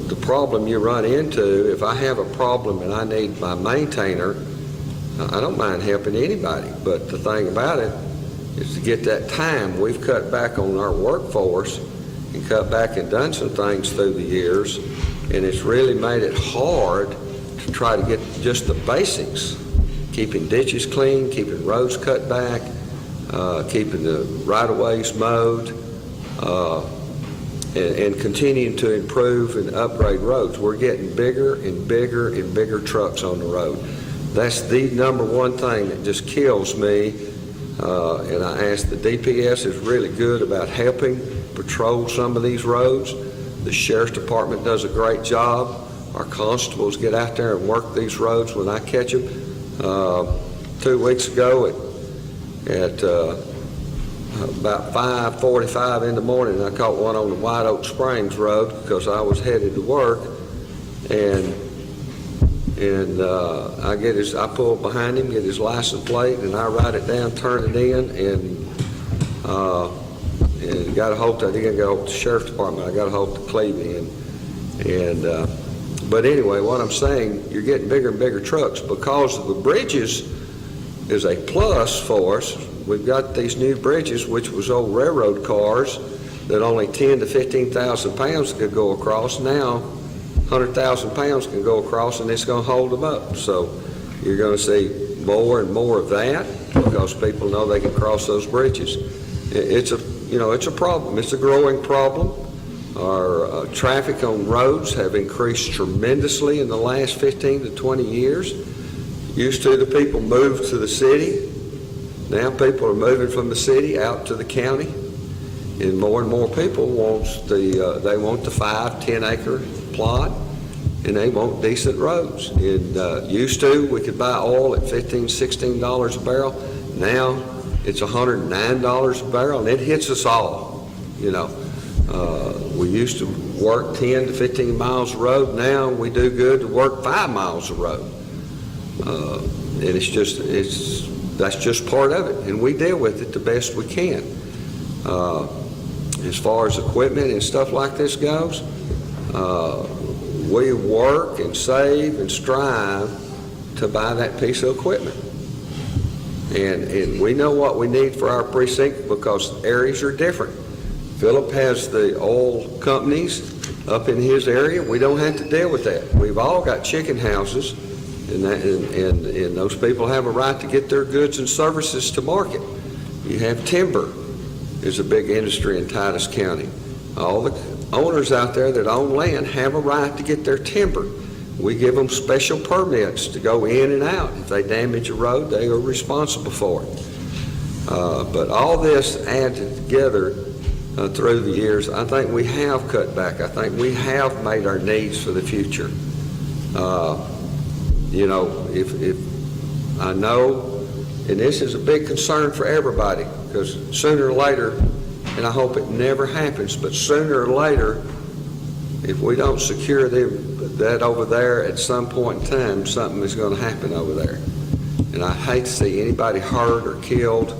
The problem you run into, if I have a problem and I need my maintainer, I don't mind helping anybody, but the thing about it is to get that time. We've cut back on our workforce and cut back and done some things through the years, and it's really made it hard to try to get just the basics, keeping ditches clean, keeping roads cut back, keeping the right-of-ways mowed, and continuing to improve and upgrade roads. We're getting bigger and bigger and bigger trucks on the road. That's the number one thing that just kills me. And I ask, the DPS is really good about helping patrol some of these roads. The Sheriff's Department does a great job. Our constables get out there and work these roads when I catch them. 2 weeks ago at about 5:45 in the morning, I caught one on the White Oak Springs Road because I was headed to work, and I pull behind him, get his license plate, and I write it down, turn it in, and got a hold of, I didn't get a hold of the Sheriff's Department, I got a hold of the Clevey, but anyway, what I'm saying, you're getting bigger and bigger trucks because of the bridges is a plus for us. We've got these new bridges, which was old railroad cars that only 10 to 15,000 pounds could go across. Now, 100,000 pounds can go across, and it's going to hold them up. So you're going to see more and more of that because people know they can cross those bridges. It's a problem. It's a growing problem. Our traffic on roads have increased tremendously in the last 15 to 20 years. Used to, the people moved to the city. Now people are moving from the city out to the county, and more people want they want the 5-10 acre plot, and they want decent roads. And used to, we could buy oil at $15, $16 a barrel. Now it's $109 a barrel, and it hits us all. We used to work 10 to 15 miles of road. Now we do good to work 5 miles of road. And that's just part of it, and we deal with it the best we can. As far as equipment and stuff like this goes, we work and save and strive to buy that piece of equipment. And we know what we need for our precinct because areas are different. Philip has the oil companies up in his area. We don't have to deal with that. We've all got chicken houses, and those people have a right to get their goods and services to market. You have timber is a big industry in Titus County. All the owners out there that own land have a right to get their timber. We give them special permits to go in and out. If they damage a road, they are responsible for it. But all this added together through the years, I think we have cut back. I think we have made our needs for the future. You know, if I know, and this is a big concern for everybody, because sooner or later, and I hope it never happens, but sooner or later, if we don't secure that over there at some point in time, something is going to happen over there. And I hate to see anybody hurt or killed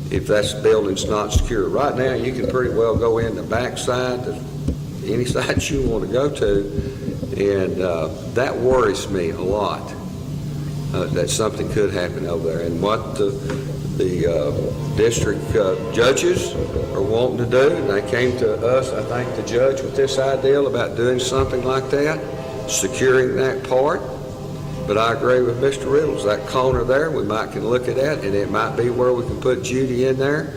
if that building's not secure. Right now, you can pretty well go in the backside, any side you want to go to, and that worries me a lot, that something could happen over there. And what the district judges are wanting to do, and they came to us, I think, the judge with this idea about doing something like that, securing that part. But I agree with Mr. Riddles, that corner there, we might can look at that, and it might be where we can put Judy in there,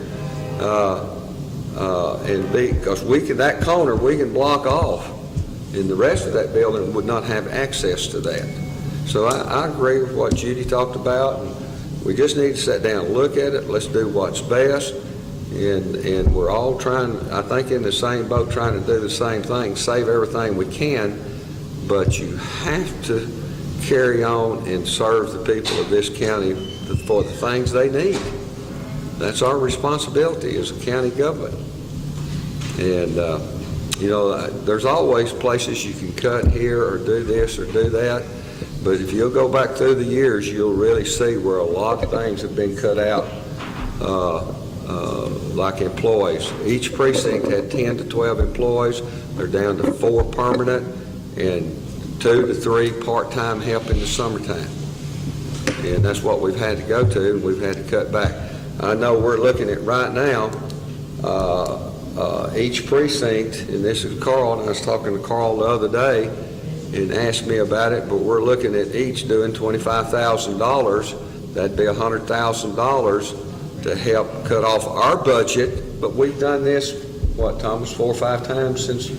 and because that corner we can block off, and the rest of that building would not have access to that. So I agree with what Judy talked about, and we just need to sit down and look at it. Let's do what's best, and we're all trying, I think, in the same boat, trying to do the same thing, save everything we can, but you have to carry on and serve the people of this county for the things they need. That's our responsibility as a county government. And, you know, there's always places you can cut here or do this or do that, but if you'll go back through the years, you'll really see where a lot of things have been cut out, like employees. Each precinct had 10 to 12 employees. They're down to 4 permanent and 2 to 3 part-time help in the summertime. And that's what we've had to go to, and we've had to cut back. I know we're looking at right now, each precinct, and this is Carl, and I was talking to Carl the other day, and asked me about it, but we're looking at each doing $25,000. That'd be $100,000 to help cut off our budget. But we've done this, what, Thomas, 4 or 5 times since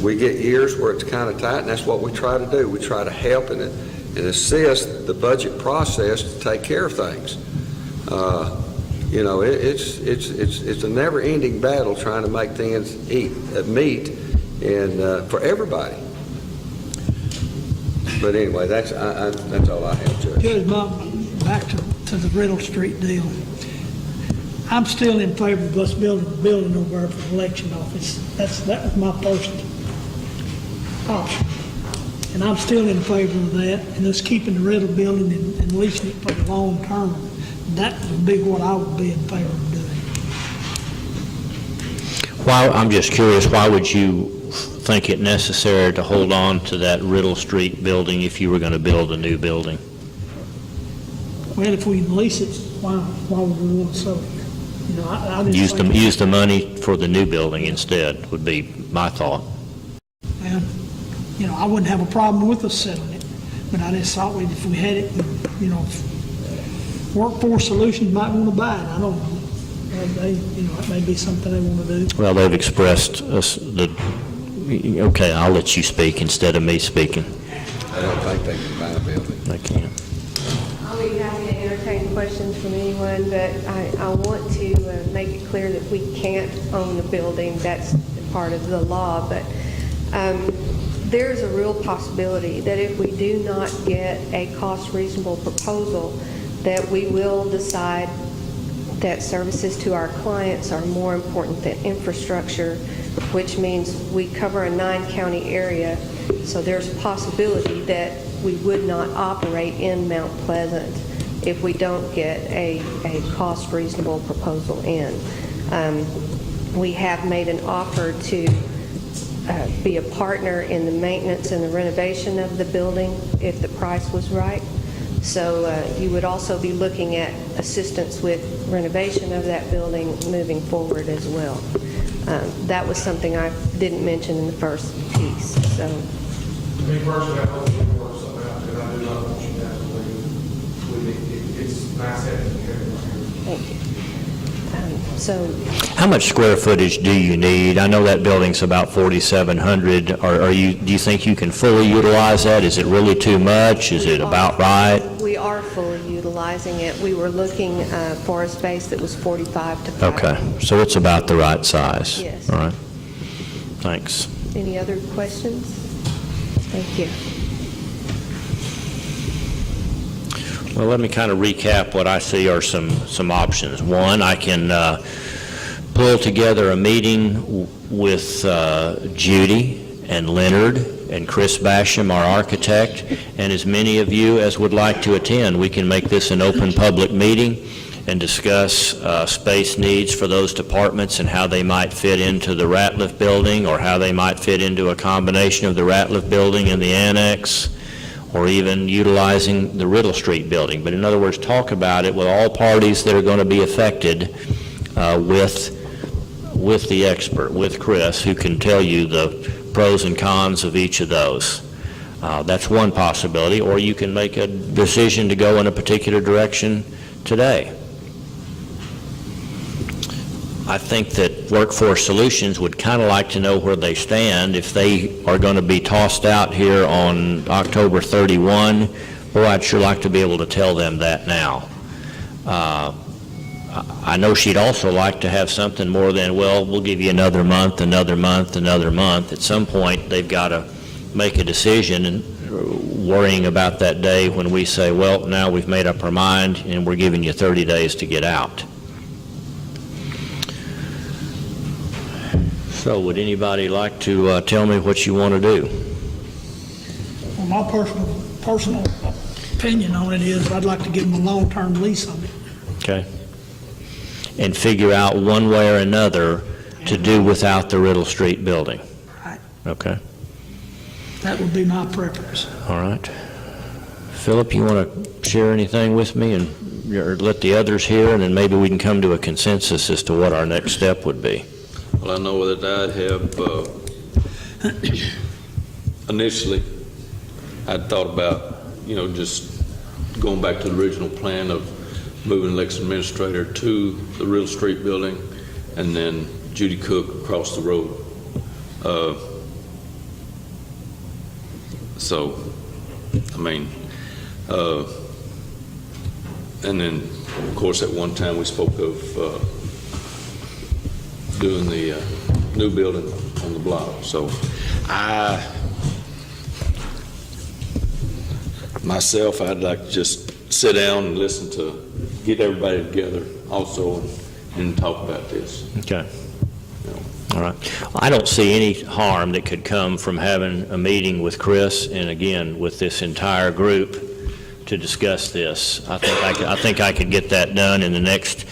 we get years where it's kind of tight, and that's what we try to do. We try to help and assist the budget process to take care of things. You know, it's a never-ending battle trying to make things meet, and for everybody. But anyway, that's all I have, Judge. Judge, back to the Riddle Street deal. I'm still in favor of us building a building over there for the election office. That was my first option. And I'm still in favor of that, and us keeping the Riddle building and leasing it for the long term. That would be what I would be in favor of doing. I'm just curious, why would you think it necessary to hold on to that Riddle Street building if you were going to build a new building? Well, if we lease it, why would we want to sell it? You know, I just Use the money for the new building instead, would be my thought. And, you know, I wouldn't have a problem with us selling it, but I just thought if we had it, you know, Workforce Solutions might want to buy it. I don't know. You know, it may be something they want to do. Well, they've expressed okay, I'll let you speak instead of me speaking. I don't think they can buy a building. They can't. I'll be happy to entertain questions from anyone, but I want to make it clear that we can't own the building. That's part of the law, but there's a real possibility that if we do not get a cost-reasonable proposal, that we will decide that services to our clients are more important than infrastructure, which means we cover a 9-county area, so there's a possibility that we would not operate in Mount Pleasant if we don't get a cost-reasonable proposal in. We have made an offer to be a partner in the maintenance and the renovation of the building if the price was right. So you would also be looking at assistance with renovation of that building moving forward as well. That was something I didn't mention in the first piece. So. Me personally, I hope we can work something out, because I do not want you guys to leave. It's nice having you here. Thank you. So, How much square footage do you need? I know that building's about 4,700. Do you think you can fully utilize that? Is it really too much? Is it about right? we are fully utilizing it. We were looking for a space that was 45 to 50. Okay, so it's about the right size. Yes. All right. Thanks. Any other questions? Thank you. Well, let me kind of recap what I see are some options. One, I can pull together a meeting with Judy and Leonard and Chris Basham, our architect, and as many of you as would like to attend. We can make this an open public meeting and discuss space needs for those departments and how they might fit into the Ratliff building, or how they might fit into a combination of the Ratliff building and the annex, or even utilizing the Riddle Street building. But in other words, talk about it with all parties that are going to be affected, with the expert, with Chris, who can tell you the pros and cons of each of those. That's one possibility, or you can make a decision to go in a particular direction today. I think that Workforce Solutions would kind of like to know where they stand. If they are going to be tossed out here on October 31, boy, I'd sure like to be able to tell them that now. I know she'd also like to have something more than, well, we'll give you another month, another month, another month. At some point, they've got to make a decision, and worrying about that day when we say, well, now we've made up our mind and we're giving you 30 days to get out. So would anybody like to tell me what you want to do? Well, my personal opinion on it is I'd like to give them a long-term lease on it. Okay. And figure out one way or another to do without the Riddle Street building. Right. Okay. That would be my preference. All right. Philip, you want to share anything with me, and or let the others hear, and then maybe we can come to a consensus as to what our next step would be. Well, I know that I'd have, initially, I'd thought about, just going back to the original plan of moving election administrator to the Riddle Street building, and then Judy Cook across the road. And then, of course, at one time we spoke of doing the new building on the block. So I'd like to just sit down and listen to, get everybody together also and talk about this. Okay. All right. Well, I don't see any harm that could come from having a meeting with Chris and, again, with this entire group to discuss this. I think I could get that done in the next,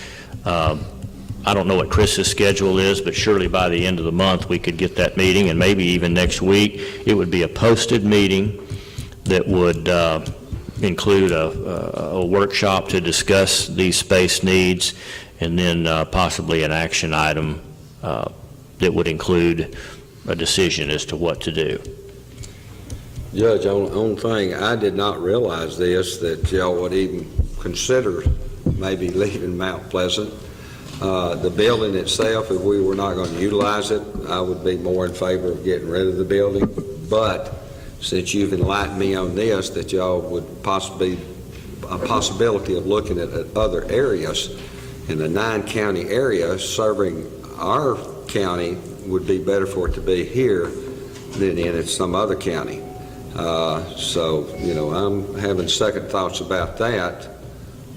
I don't know what Chris's schedule is, but surely by the end of the month we could get that meeting, and maybe even next week. It would be a posted meeting that would include a workshop to discuss these space needs, and then possibly an action item that would include a decision as to what to do. Judge, on thing, I did not realize this, that y'all would even consider maybe leaving Mount Pleasant. The building itself, if we were not going to utilize it, I would be more in favor of getting rid of the building. But since you've enlightened me on this, that y'all would possibly, a possibility of looking at other areas in the 9-county area, serving our county would be better for it to be here than in some other county. So, I'm having second thoughts about that,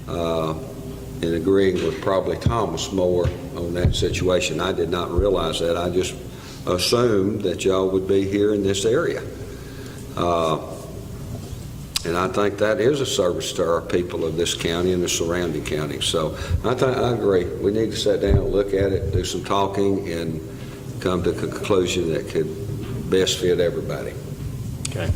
and agreeing with probably Thomas more on that situation. I did not realize that. I just assumed that y'all would be here in this area. And I think that is a service to our people of this county and the surrounding counties. So I agree. We need to sit down, look at it, do some talking, and come to a conclusion that could best fit everybody. Okay.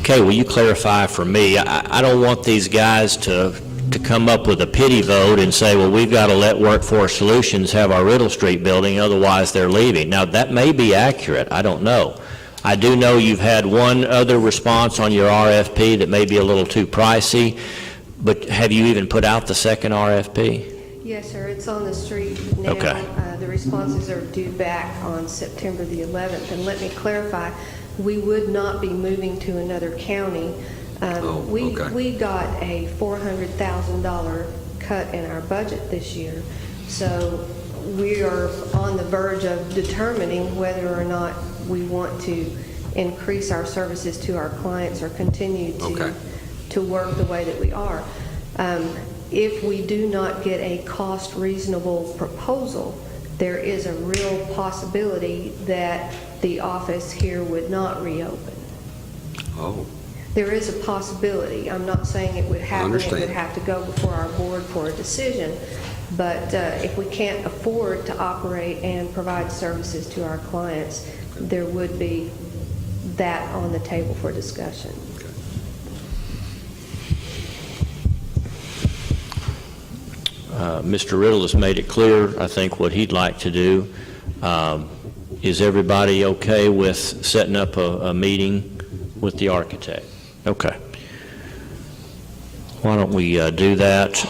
Kay, will you clarify for me? I don't want these guys to come up with a pity vote and say, well, we've got to let Workforce Solutions have our Riddle Street building, otherwise they're leaving. Now, that may be accurate. I don't know. I do know you've had one other response on your RFP that may be a little too pricey, but have you even put out the second RFP? Yes, sir, it's on the street now. Okay. The responses are due back on September the 11th. And let me clarify, we would not be moving to another county. We got a $400,000 cut in our budget this year. So we are on the verge of determining whether or not we want to increase our services to our clients or continue to work the way that we are. If we do not get a cost reasonable proposal, there is a real possibility that the office here would not reopen. Oh. There is a possibility. I'm not saying it would happen. It would Understand. have to go before our board for a decision. But if we can't afford to operate and provide services to our clients, there would be that on the table for discussion. Mr. Riddle has made it clear, I think, what he'd like to do. Is everybody okay with setting up a meeting with the architect? Okay. Why don't we do that?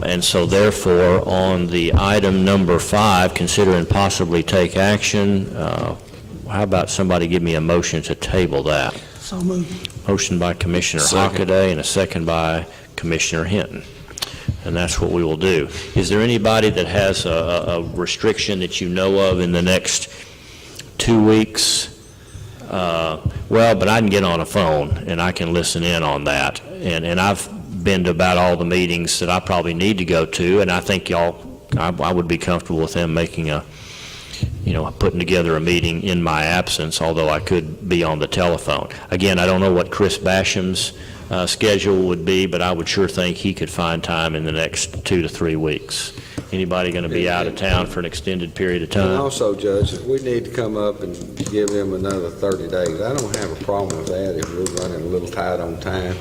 And so therefore, on the item number 5, consider and possibly take action, how about somebody give me a motion to table that? So moved. Motion by Commissioner Hockaday and a second by Commissioner Hinton. And that's what we will do. Is there anybody that has a restriction that you know of in the next 2 weeks? Well, but I can get on a phone and I can listen in on that. And I've been to about all the meetings that I probably need to go to, and I think I would be comfortable with them making putting together a meeting in my absence, although I could be on the telephone. Again, I don't know what Chris Basham's schedule would be, but I would sure think he could find time in the next 2 to 3 weeks. Anybody going to be out of town for an extended period of time? And also, Judge, if we need to come up and give them another 30 days, I don't have a problem with that if we're running a little tight on time.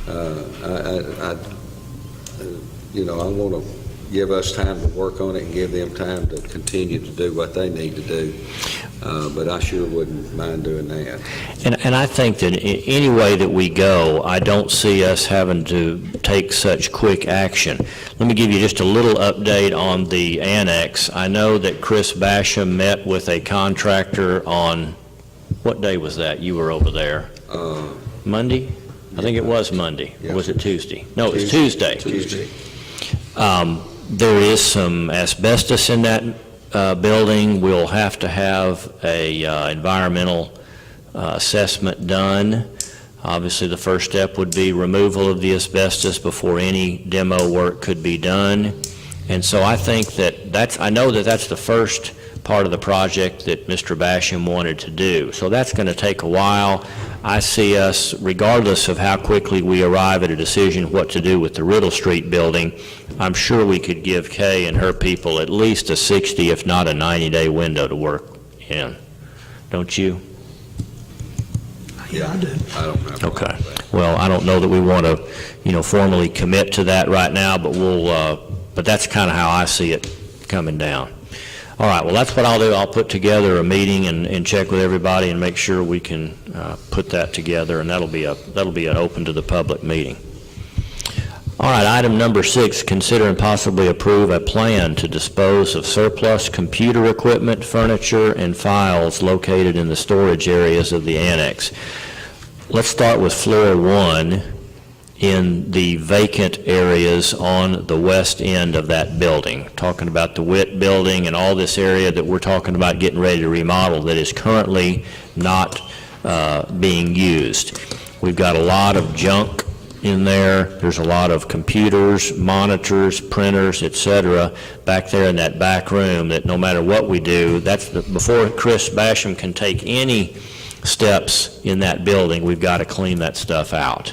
I want to give us time to work on it and give them time to continue to do what they need to do. But I sure wouldn't mind doing that. And I think that any way that we go, I don't see us having to take such quick action. Let me give you just a little update on the annex. I know that Chris Basham met with a contractor on, what day was that? You were over there. Monday? I think it was Monday. Yeah. Or was it Tuesday? No, it was Tuesday. Tuesday. There is some asbestos in that building. We'll have to have a environmental assessment done. Obviously, the first step would be removal of the asbestos before any demo work could be done. And so I think I know that that's the first part of the project that Mr. Basham wanted to do. So that's going to take a while. I see us, regardless of how quickly we arrive at a decision what to do with the Riddle Street building, I'm sure we could give Kay and her people at least a 60, if not a 90-day window to work in. Don't you? Yeah, I do. I don't have a problem Okay. with that. Well, I don't know that we want to, formally commit to that right now, but but that's kind of how I see it coming down. All right, well, that's what I'll do. I'll put together a meeting and check with everybody and make sure we can put that together, and that'll be an open to the public meeting. All right, item number 6, consider and possibly approve a plan to dispose of surplus computer equipment, furniture, and files located in the storage areas of the annex. Let's start with floor 1 in the vacant areas on the west end of that building, talking about the WIT building and all this area that we're talking about getting ready to remodel that is currently not being used. We've got a lot of junk in there. There's a lot of computers, monitors, printers, etc. back there in that back room that no matter what we do, before Chris Basham can take any steps in that building, we've got to clean that stuff out.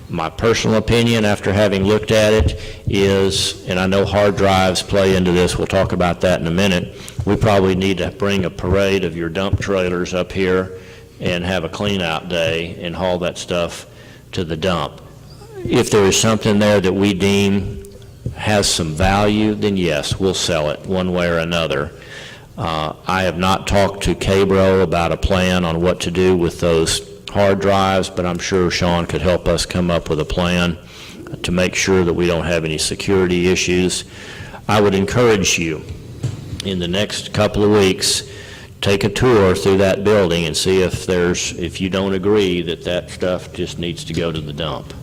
My personal opinion, after having looked at it, is, and I know hard drives play into this, we'll talk about that in a minute, we probably need to bring a parade of your dump trailers up here and have a clean-out day and haul that stuff to the dump. If there is something there that we deem has some value, then yes, we'll sell it one way or another. I have not talked to Cabro about a plan on what to do with those hard drives, but I'm sure Sean could help us come up with a plan to make sure that we don't have any security issues. I would encourage you, in the next couple of weeks, take a tour through that building and see if you don't agree that stuff just needs to go to the dump.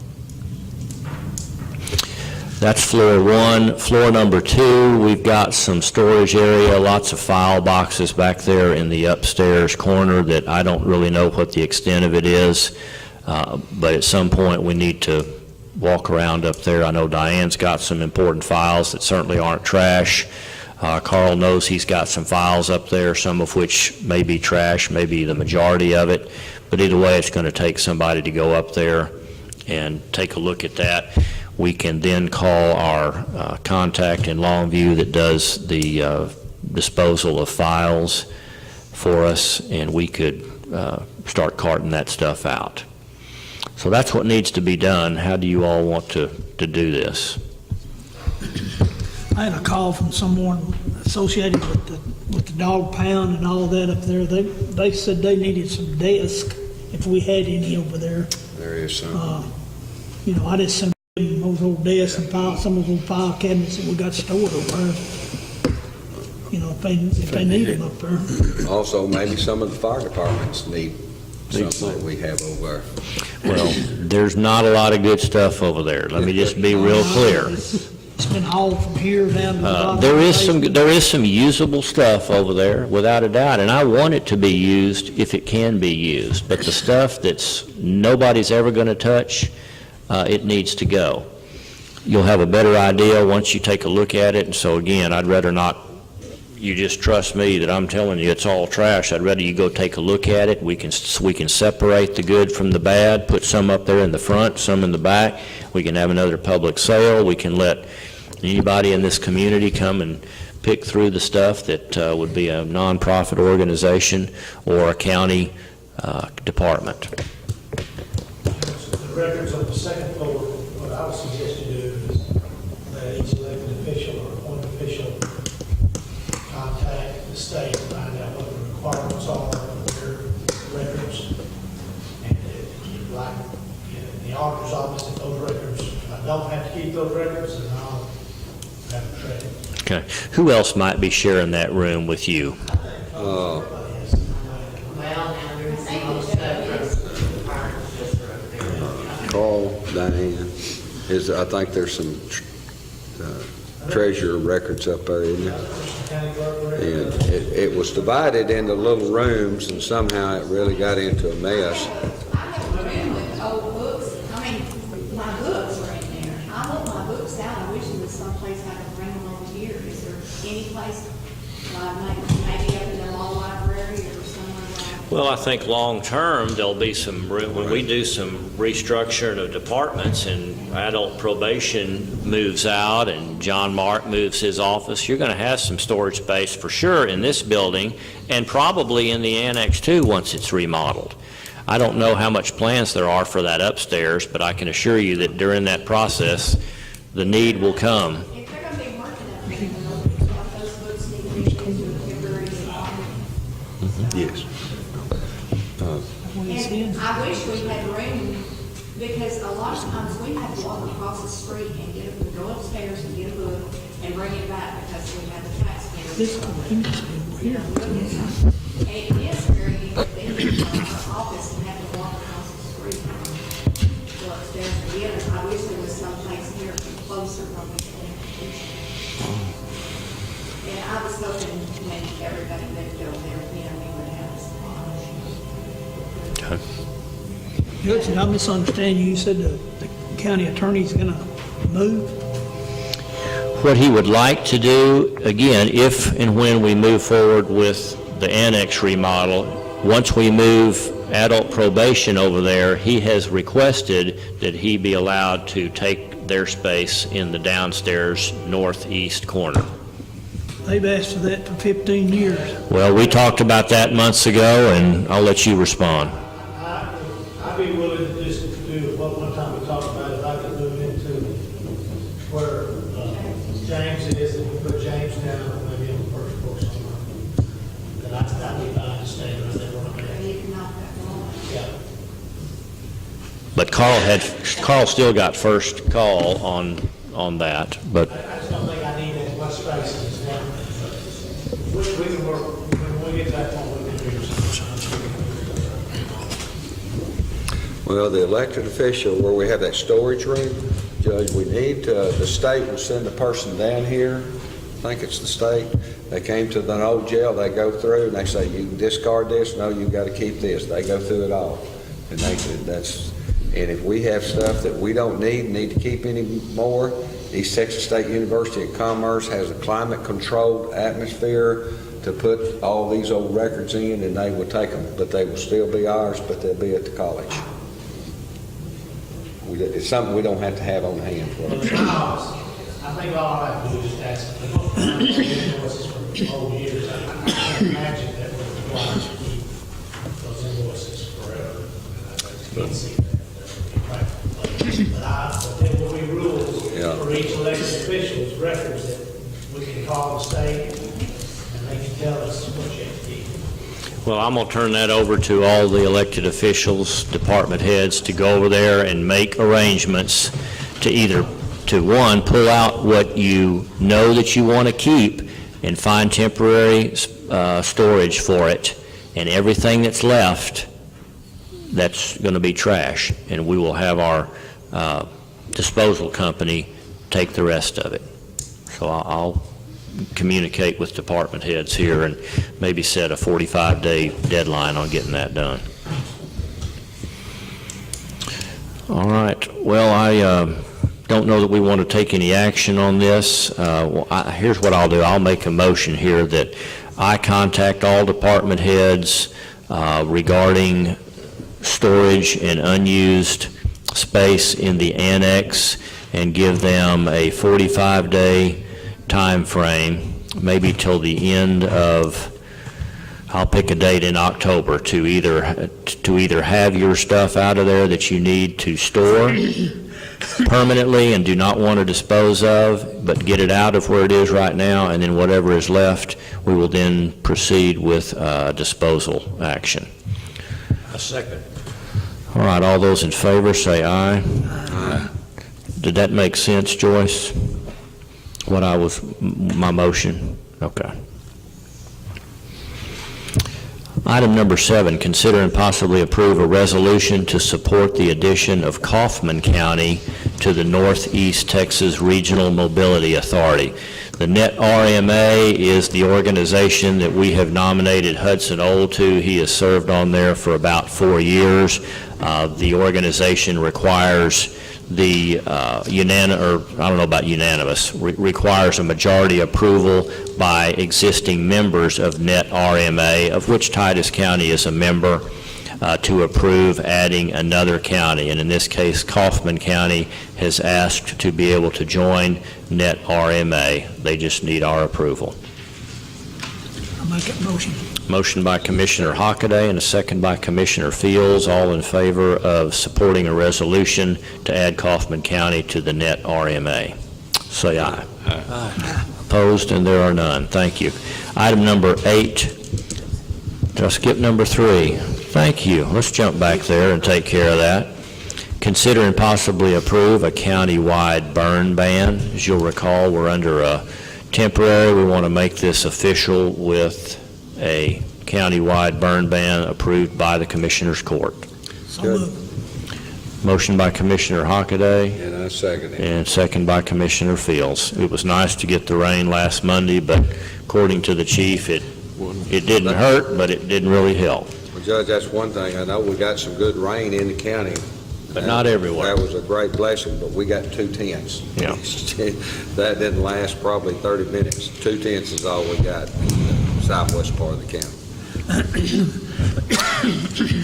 That's floor one. Floor number two, we've got some storage area, lots of file boxes back there in the upstairs corner that I don't really know what the extent of it is, but at some point we need to walk around up there. I know Diane's got some important files that certainly aren't trash. Carl knows he's got some files up there, some of which may be trash, maybe the majority of it, but either way it's going to take somebody to go up there and take a look at that. We can then call our contact in Longview that does the disposal of files for us, and we could start carting that stuff out. So that's what needs to be done. How do you all want to do this? I had a call from someone associated with the dog pound and all that up there. They said they needed some desks if we had any over there. There is some. I just sent them those old desks and some of those file cabinets that we got stored over there. If they need them up there. Also, maybe some of the fire departments need something that we have over there. Well, there's not a lot of good stuff over there. Let me just be real clear. It's been hauled from here down to the bottom. There is some usable stuff over there, without a doubt, and I want it to be used if it can be used. But the stuff that's nobody's ever going to touch, it needs to go. You'll have a better idea once you take a look at it. And so again, I'd rather not you just trust me that I'm telling you it's all trash. I'd rather you go take a look at it. We can separate the good from the bad, put some up there in the front, some in the back. We can have another public sale. We can let anybody in this community come and pick through the stuff that would be a nonprofit organization or a county department. The records on the second floor, what I would suggest you do is that each elected official or appointed official contact the state and find out what the requirements are for their records. And if you'd like, in the auditor's office, if those records, if I don't have to keep those records, then I'll have them shredded. Okay. Who else might be sharing that room with you? Carl, Diane, I think there's some treasurer records up there, isn't there? And it was divided into little rooms, and somehow it really got into a mess. I have a room with old books. I mean, my books are in there. I love my books out. I wish there was someplace I could bring them over here. Is there any place, maybe up in the law library or somewhere like? Well, I think long-term, there'll be some room, when we do some restructuring of departments and adult probation moves out and John Mark moves his office, you're going to have some storage space for sure in this building and probably in the annex too once it's remodeled. I don't know how much plans there are for that upstairs, but I can assure you that during that process, the need will come. If they're going to be working up there, those books need to be temporary. Yes. And I wish we had room, because a lot of times we have to walk across the street and go upstairs and get a book and bring it back because we have the taxpayers. And it is very inconvenient for our office to have to walk across the street and go upstairs and get it. I wish there was someplace here closer from the and I was hoping maybe everybody would go there, we would have a spot. Judge, did I misunderstand you? You said the county attorney's going to move? What he would like to do, again, if and when we move forward with the annex remodel, once we move adult probation over there, he has requested that he be allowed to take their space in the downstairs northeast corner. They've asked for that for 15 years. Well, we talked about that months ago, and I'll let you respond. I'd be willing to just do what one time we talked about, if I could move into where James is, and we put James down, maybe on the first floor somewhere. Then I'd be fine to stay right there where I'm at. Yeah. But Carl still got first call on that, but I just don't think I need as much space as this one. We can work, when we get to that point, we can figure something out. Well, the elected official, where we have that storage room, Judge, we need to, the state will send a person down here, I think it's the state, they came to the old jail, they go through, and they say, you can discard this, no, you've got to keep this. They go through it all. And and if we have stuff that we don't need to keep anymore, East Texas State University of Commerce has a climate-controlled atmosphere to put all these old records in, and they will take them, but they will still be ours, but they'll be at the college. It's something we don't have to have on hand for Well, us. to be honest, I think all I have to do is just ask for invoices from old years. I can't imagine that we're required to keep those invoices forever. I just can't see that. But there will be rules for each elected official's records that we can call the state and they can tell us what you have to keep. well, I'm going to turn that over to all the elected officials, department heads, to go over there and make arrangements to either, one, pull out what you know that you want to keep and find temporary storage for it, and everything that's left, that's going to be trash, and we will have our disposal company take the rest of it. So I'll communicate with department heads here and maybe set a 45-day deadline on getting that done. All right. Well, I don't know that we want to take any action on this. Here's what I'll do. I'll make a motion here that I contact all department heads regarding storage and unused space in the annex, and give them a 45-day time frame, maybe till the end of, I'll pick a date in October, to either have your stuff out of there that you need to store permanently and do not want to dispose of, but get it out of where it is right now, and then whatever is left, we will then proceed with disposal action. A second. All right, all those in favor say aye. Aye. Did that make sense, Joyce? My motion? Okay. Item number 7, consider and possibly approve a resolution to support the addition of Kaufman County to the Northeast Texas Regional Mobility Authority. The NET RMA is the organization that we have nominated Hudson Old to. He has served on there for about 4 years. The organization requires requires a majority approval by existing members of NET RMA, of which Titus County is a member, to approve adding another county. And in this case, Kaufman County has asked to be able to join NET RMA. They just need our approval. I'll make that motion. Motion by Commissioner Hockaday and a second by Commissioner Fields. All in favor of supporting a resolution to add Kaufman County to the NET RMA. Say aye. Aye. Opposed, and there are none. Thank you. Item number 8. Did I skip number 3? Thank you. Let's jump back there and take care of that. Consider and possibly approve a county-wide burn ban. As you'll recall, we're under a temporary. We want to make this official with a county-wide burn ban approved by the Commissioner's Court. So moved. Motion by Commissioner Hockaday. And I second it. And second by Commissioner Fields. It was nice to get the rain last Monday, but according to the chief, it didn't hurt, but it didn't really help. Well, Judge, that's one thing. I know we got some good rain in the county. But not everywhere. That was a great blessing, but we got 2 tenths. Yeah. That didn't last probably 30 minutes. 2 tenths is all we got in the southwest part of the county.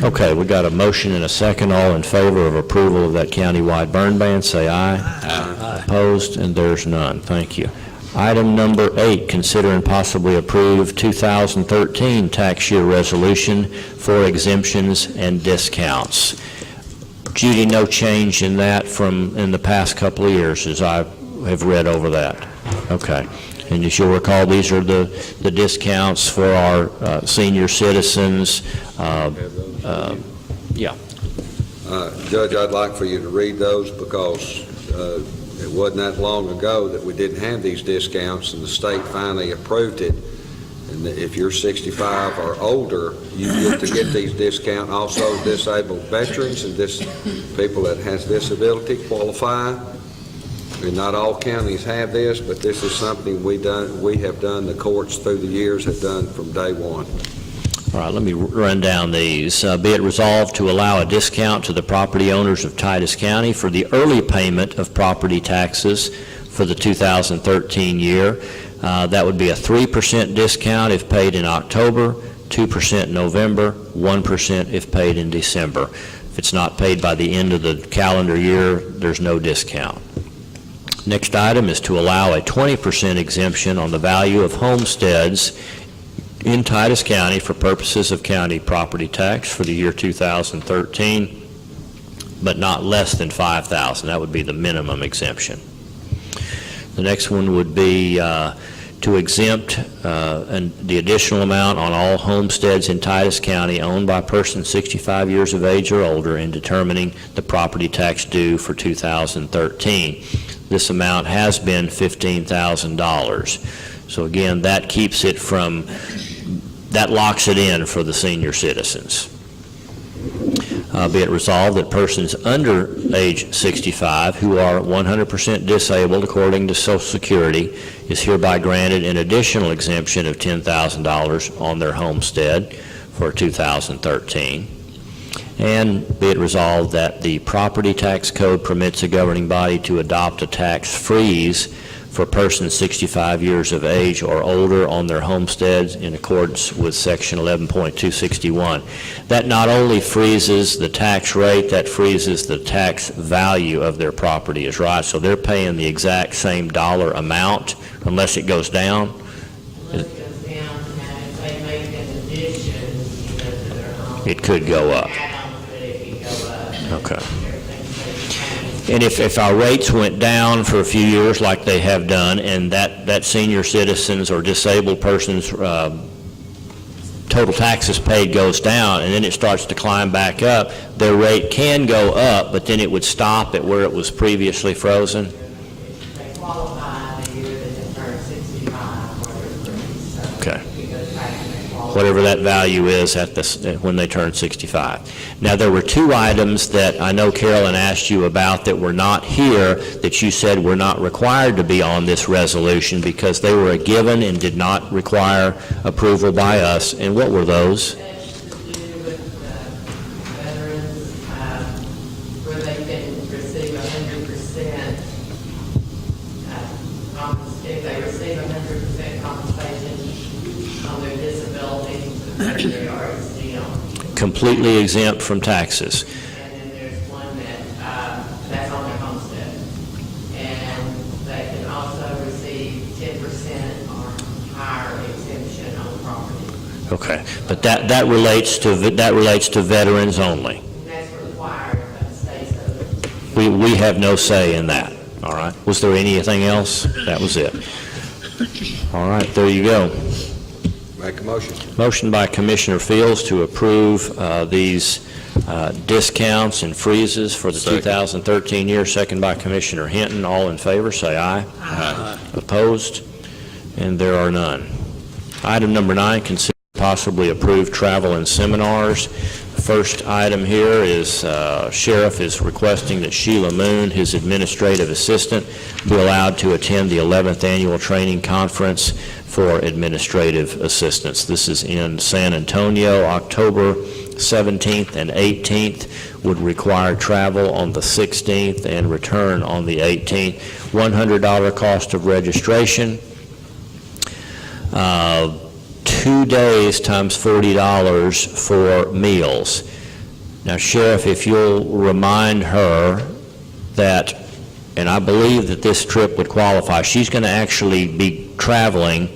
Okay, we got a motion and a second. All in favor of approval of that county-wide burn ban, say aye. Aye. Opposed, and there's none. Thank you. Item number 8, consider and possibly approve 2013 tax year resolution for exemptions and discounts. Judy, no change in that from in the past couple of years as I have read over that. Okay. And as you'll recall, these are the discounts for our senior citizens. Yeah. Judge, I'd like for you to read those because it wasn't that long ago that we didn't have these discounts, and the state finally approved it. And if you're 65 or older, you get to get these discounts. Also, disabled veterans and people that has disability qualify. And not all counties have this, but this is something we have done. The courts through the years have done from day one. All right, let me run down these. Be it resolved to allow a discount to the property owners of Titus County for the early payment of property taxes for the 2013 year. That would be a 3% discount if paid in October, 2% in November, 1% if paid in December. If it's not paid by the end of the calendar year, there's no discount. Next item is to allow a 20% exemption on the value of homesteads in Titus County for purposes of county property tax for the year 2013, but not less than $5,000. That would be the minimum exemption. The next one would be to exempt the additional amount on all homesteads in Titus County owned by persons 65 years of age or older in determining the property tax due for 2013. This amount has been $15,000. So again, that keeps it from, that locks it in for the senior citizens. Be it resolved that persons under age 65 who are 100% disabled according to Social Security is hereby granted an additional exemption of $10,000 on their homestead for 2013. And be it resolved that the property tax code permits a governing body to adopt a tax freeze for persons 65 years of age or older on their homesteads in accordance with Section 11.261. That not only freezes the tax rate, that freezes the tax value of their property is right. So they're paying the exact same dollar amount unless it goes down. Unless it goes down, and if they make an addition, to their home. It could go up. Okay. And if our rates went down for a few years like they have done, and that senior citizens or disabled persons total taxes paid goes down, and then it starts to climb back up, their rate can go up, but then it would stop at where it was previously frozen? They qualify the year that they turn 65 or they're free. Okay. Whatever that value is at when they turn 65. Now, there were two items that I know Carolyn asked you about that were not here, that you said were not required to be on this resolution because they were a given and did not require approval by us. And what were those? That's to do with veterans where they can receive 100%. If they receive 100% compensation on their disability, they are exempt. Completely exempt from taxes. And then there's one that's on their homestead. And they can also receive 10% or higher exemption on property. Okay, but that relates to veterans only. And that's required by the state. We have no say in that. All right. Was there anything else? That was it. All right. There you go. Make a motion. Motion by Commissioner Fields to approve these discounts and freezes for the 2013 year. Second by Commissioner Hinton. All in favor, say aye. Aye. Opposed? And there are none. Item number 9, consider possibly approve travel and seminars. The first item here is Sheriff is requesting that Sheila Moon, his administrative assistant, be allowed to attend the 11th Annual Training Conference for Administrative Assistants. This is in San Antonio, October 17th and 18th. Would require travel on the 16th and return on the 18th. $100 cost of registration. 2 days times $40 for meals. Now, Sheriff, if you'll remind her that and I believe that this trip would qualify. She's going to actually be traveling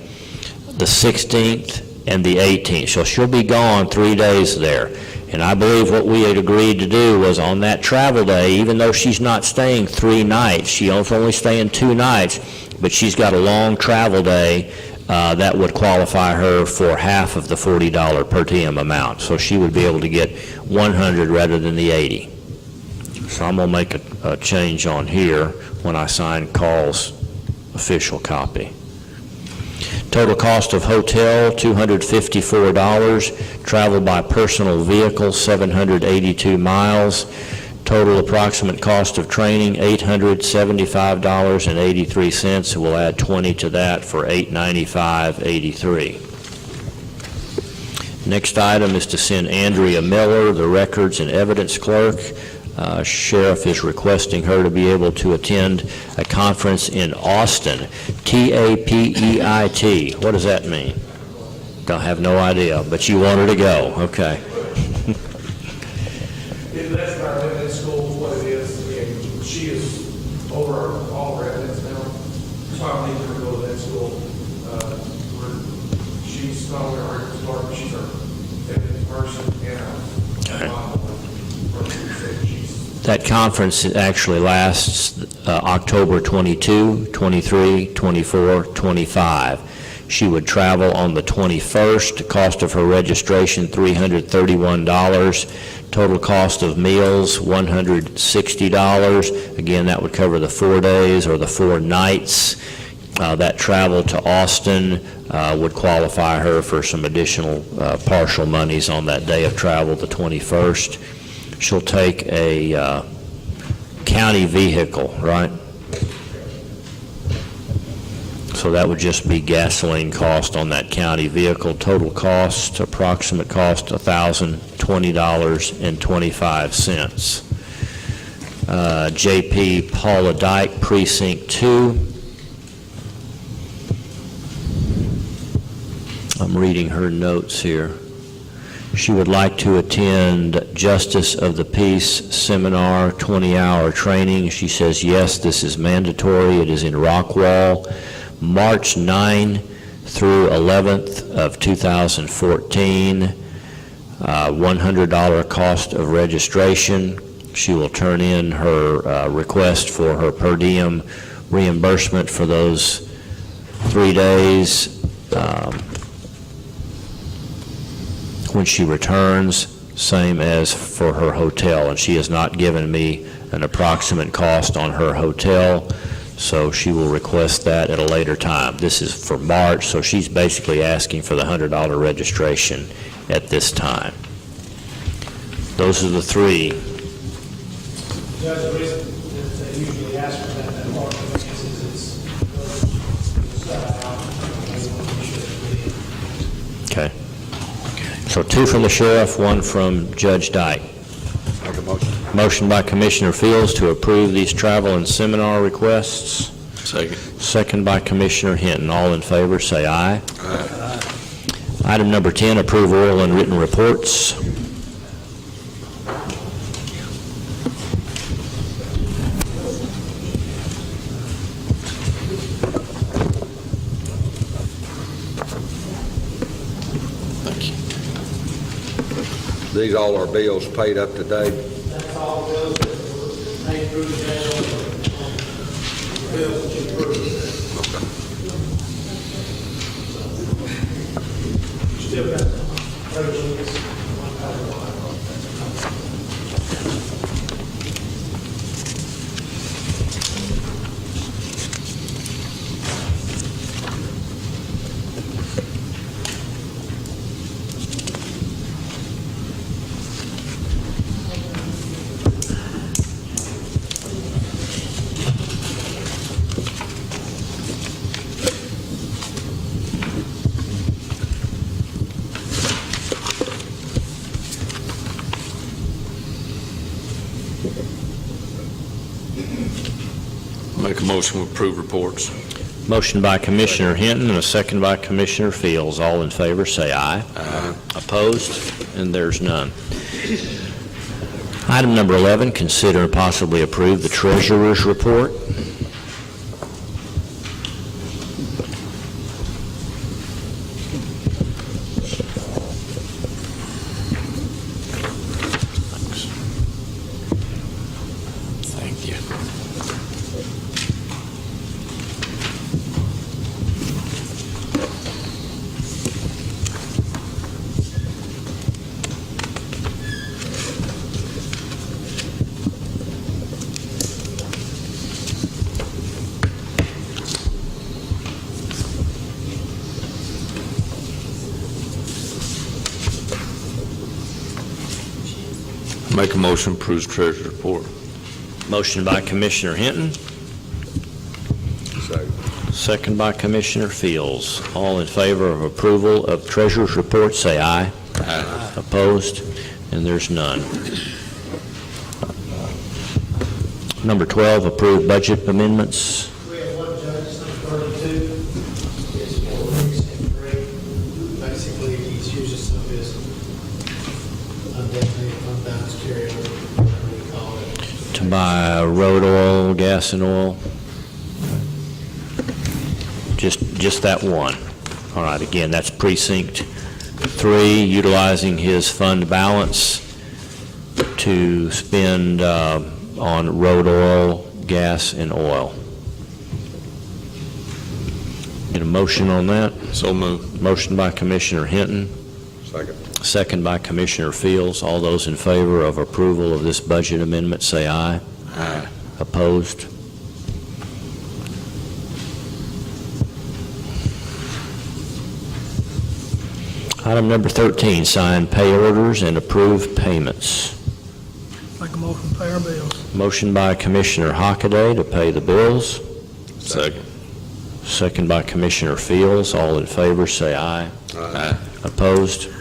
the 16th and the 18th, so she'll be gone 3 days there. And I believe what we had agreed to do was on that travel day, even though she's not staying 3 nights, she's only staying 2 nights, but she's got a long travel day, that would qualify her for half of the $40 per diem amount. So she would be able to get 100 rather than the 80. So I'm going to make a change on here when I sign Carl's official copy. Total cost of hotel, $254. Travel by personal vehicle, 782 miles. Total approximate cost of training, $875.83. We'll add 20 to that for $895.83. Next item is to send Andrea Miller, the records and evidence clerk. Sheriff is requesting her to be able to attend a conference in Austin, TAPEIT. What does that mean? Don't have no idea, but you want her to go. Okay. That's our residence school, what it is. And she is over all residents now. So I need her to go to that school. She's not only our records clerk, but she's our evidence person and our That conference actually lasts October 22, 23, 24, 25. She would travel on the 21st. Cost of her registration, $331. Total cost of meals, $160. Again, that would cover the 4 days or the 4 nights. That travel to Austin would qualify her for some additional partial monies on that day of travel, the 21st. She'll take a county vehicle, right? So that would just be gasoline cost on that county vehicle. Total cost, approximate cost, $1,020.25. JP Paula Dyke, Precinct 2. I'm reading her notes here. She would like to attend Justice of the Peace seminar, 20-hour training. She says, yes, this is mandatory. It is in Rockwall, March 9 through 11th of 2014. $100 cost of registration. She will turn in her request for her per diem reimbursement for those 3 days. When she returns, same as for her hotel, and she has not given me an approximate cost on her hotel, so she will request that at a later time. This is for March, so she's basically asking for the $100 registration at this time. Those are the 3. Judge, the reason that they usually ask for that part of it is it's set out, and they want to be sure that Okay. So 2 from the sheriff, 1 from Judge Dyke. Make a motion. Motion by Commissioner Fields to approve these travel and seminar requests. Second. Second by Commissioner Hinton. All in favor, say aye. Aye. Item number 10, approve oral and written reports. These all our bills paid up to date. That's all the bills that were paid through the jail, bills that you approved. Still got resolutions. Make a motion to approve reports. Motion by Commissioner Hinton and a second by Commissioner Fields. All in favor, say aye. Aye. Opposed? And there's none. Item number 11, consider and possibly approve the treasurer's report. Thank you. Make a motion, approves treasurer's report. Motion by Commissioner Hinton, second by Commissioner Fields. All in favor of approval of treasurer's report, say aye. Aye. Opposed? And there's none. Number 12, approved budget amendments. We have one judge, number 32, is 4 weeks and 3. Basically, he's using some of his undesignated fund balance carryover, whatever we call it. To buy road oil, gas and oil? Just that one. All right, again, that's precinct 3, utilizing his fund balance to spend on road oil, gas, and oil. Get a motion on that? So moved. Motion by Commissioner Hinton, Second. second by Commissioner Fields. All those in favor of approval of this budget amendment, say aye. Aye. Opposed? Item number 13, sign pay orders and approve payments. Make a motion to pay our bills. Motion by Commissioner Hockaday to pay the bills. Second. Second by Commissioner Fields. All in favor, say aye. Aye. Opposed? Get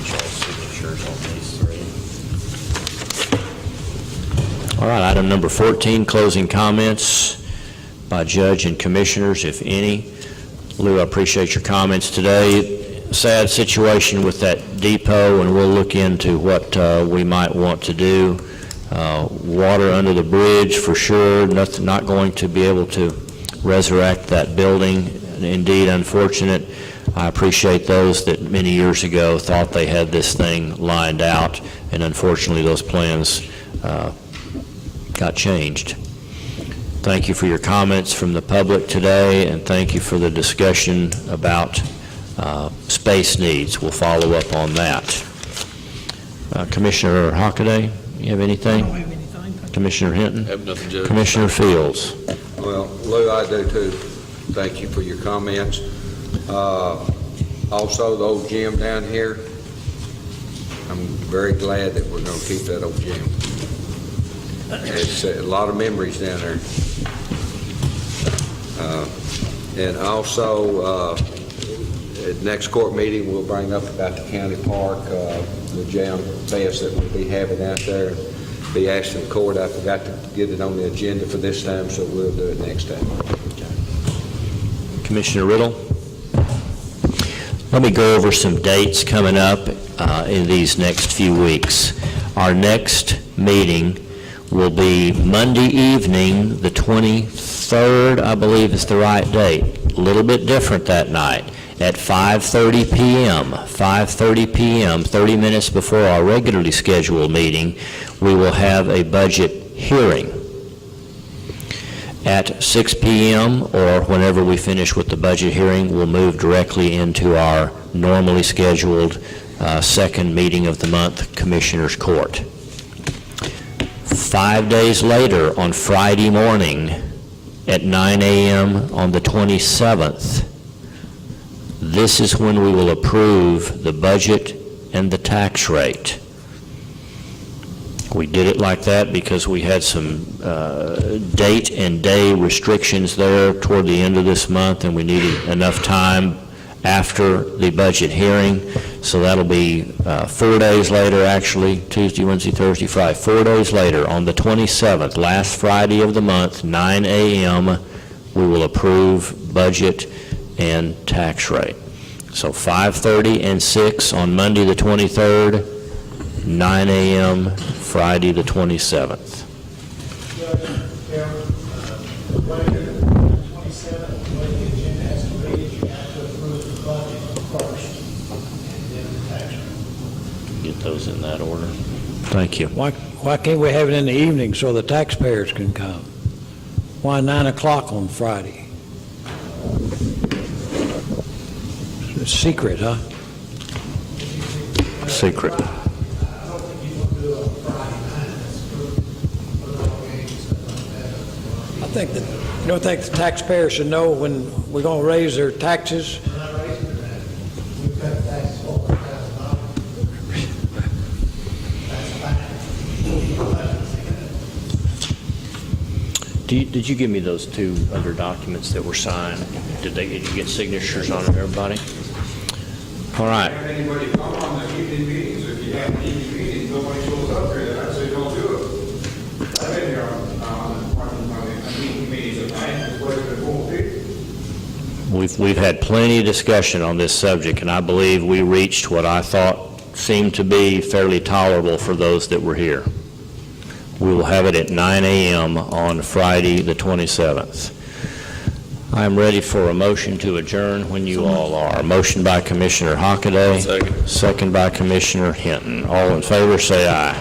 y'all signatures on these 3. All right, item number 14, closing comments by judge and commissioners, if any. Lou, I appreciate your comments today. Sad situation with that depot, and we'll look into what we might want to do. Water under the bridge for sure, not going to be able to resurrect that building. Indeed, unfortunate. I appreciate those that many years ago thought they had this thing lined out, and unfortunately those plans got changed. Thank you for your comments from the public today, and thank you for the discussion about space needs. We'll follow up on that. Commissioner Hockaday, you have anything? I don't have anything. Commissioner Hinton? Have nothing, Judge. Commissioner Fields? Well, Lou, I do too. Thank you for your comments. Also, the old gym down here, I'm very glad that we're going to keep that old gym. It's a lot of memories down there. And also, at next court meeting, we'll bring up about the county park, the jam fest that we'll be having out there. Be asked in court. I forgot to get it on the agenda for this time, so we'll do it next time. Commissioner Riddle? Let me go over some dates coming up in these next few weeks. Our next meeting will be Monday evening, the 23rd, I believe is the right date. A little bit different that night, at 5:30 p.m. 5:30 p.m., 30 minutes before our regularly scheduled meeting, we will have a budget hearing. At 6 p.m. or whenever we finish with the budget hearing, we'll move directly into our normally scheduled second meeting of the month, Commissioners Court. 5 days later, on Friday morning at 9 a.m. on the 27th, this is when we will approve the budget and the tax rate. We did it like that because we had some date and day restrictions there toward the end of this month, and we needed enough time after the budget hearing. So that'll be 4 days later, actually, Tuesday, Wednesday, Thursday, Friday, 4 days later, on the 27th, last Friday of the month, 9 a.m., we will approve budget and tax rate. So 5:30 and 6 on Monday, the 23rd, 9 a.m. Friday, the 27th. Judge, Chairman, the way the 27th, the way the agenda has to read is you have to approve the budget first, and then the tax rate. Get those in that order. Thank you. Why can't we have it in the evening so the taxpayers can come? Why 9 o'clock on Friday? It's secret, huh? Secret. I don't think you want to do it on Friday night, that's football games, stuff like that. I think that, you don't think the taxpayers should know when we're going to raise their taxes? We're not raising that. We've cut taxes $400,000. That's fine. Did you give me those two other documents that were signed? Did you get signatures on them, everybody? All right. Have anybody come on the evening meetings? If you have an evening meeting, nobody shows up here, then I'd say don't do it. I've been here on evening meetings at night, it's less than 4 people. We've had plenty of discussion on this subject, and I believe we reached what I thought seemed to be fairly tolerable for those that were here. We will have it at 9 a.m. on Friday, the 27th. I am ready for a motion to adjourn when you all are. Motion by Commissioner Hockaday. Second by Commissioner Hinton. All in favor, say aye.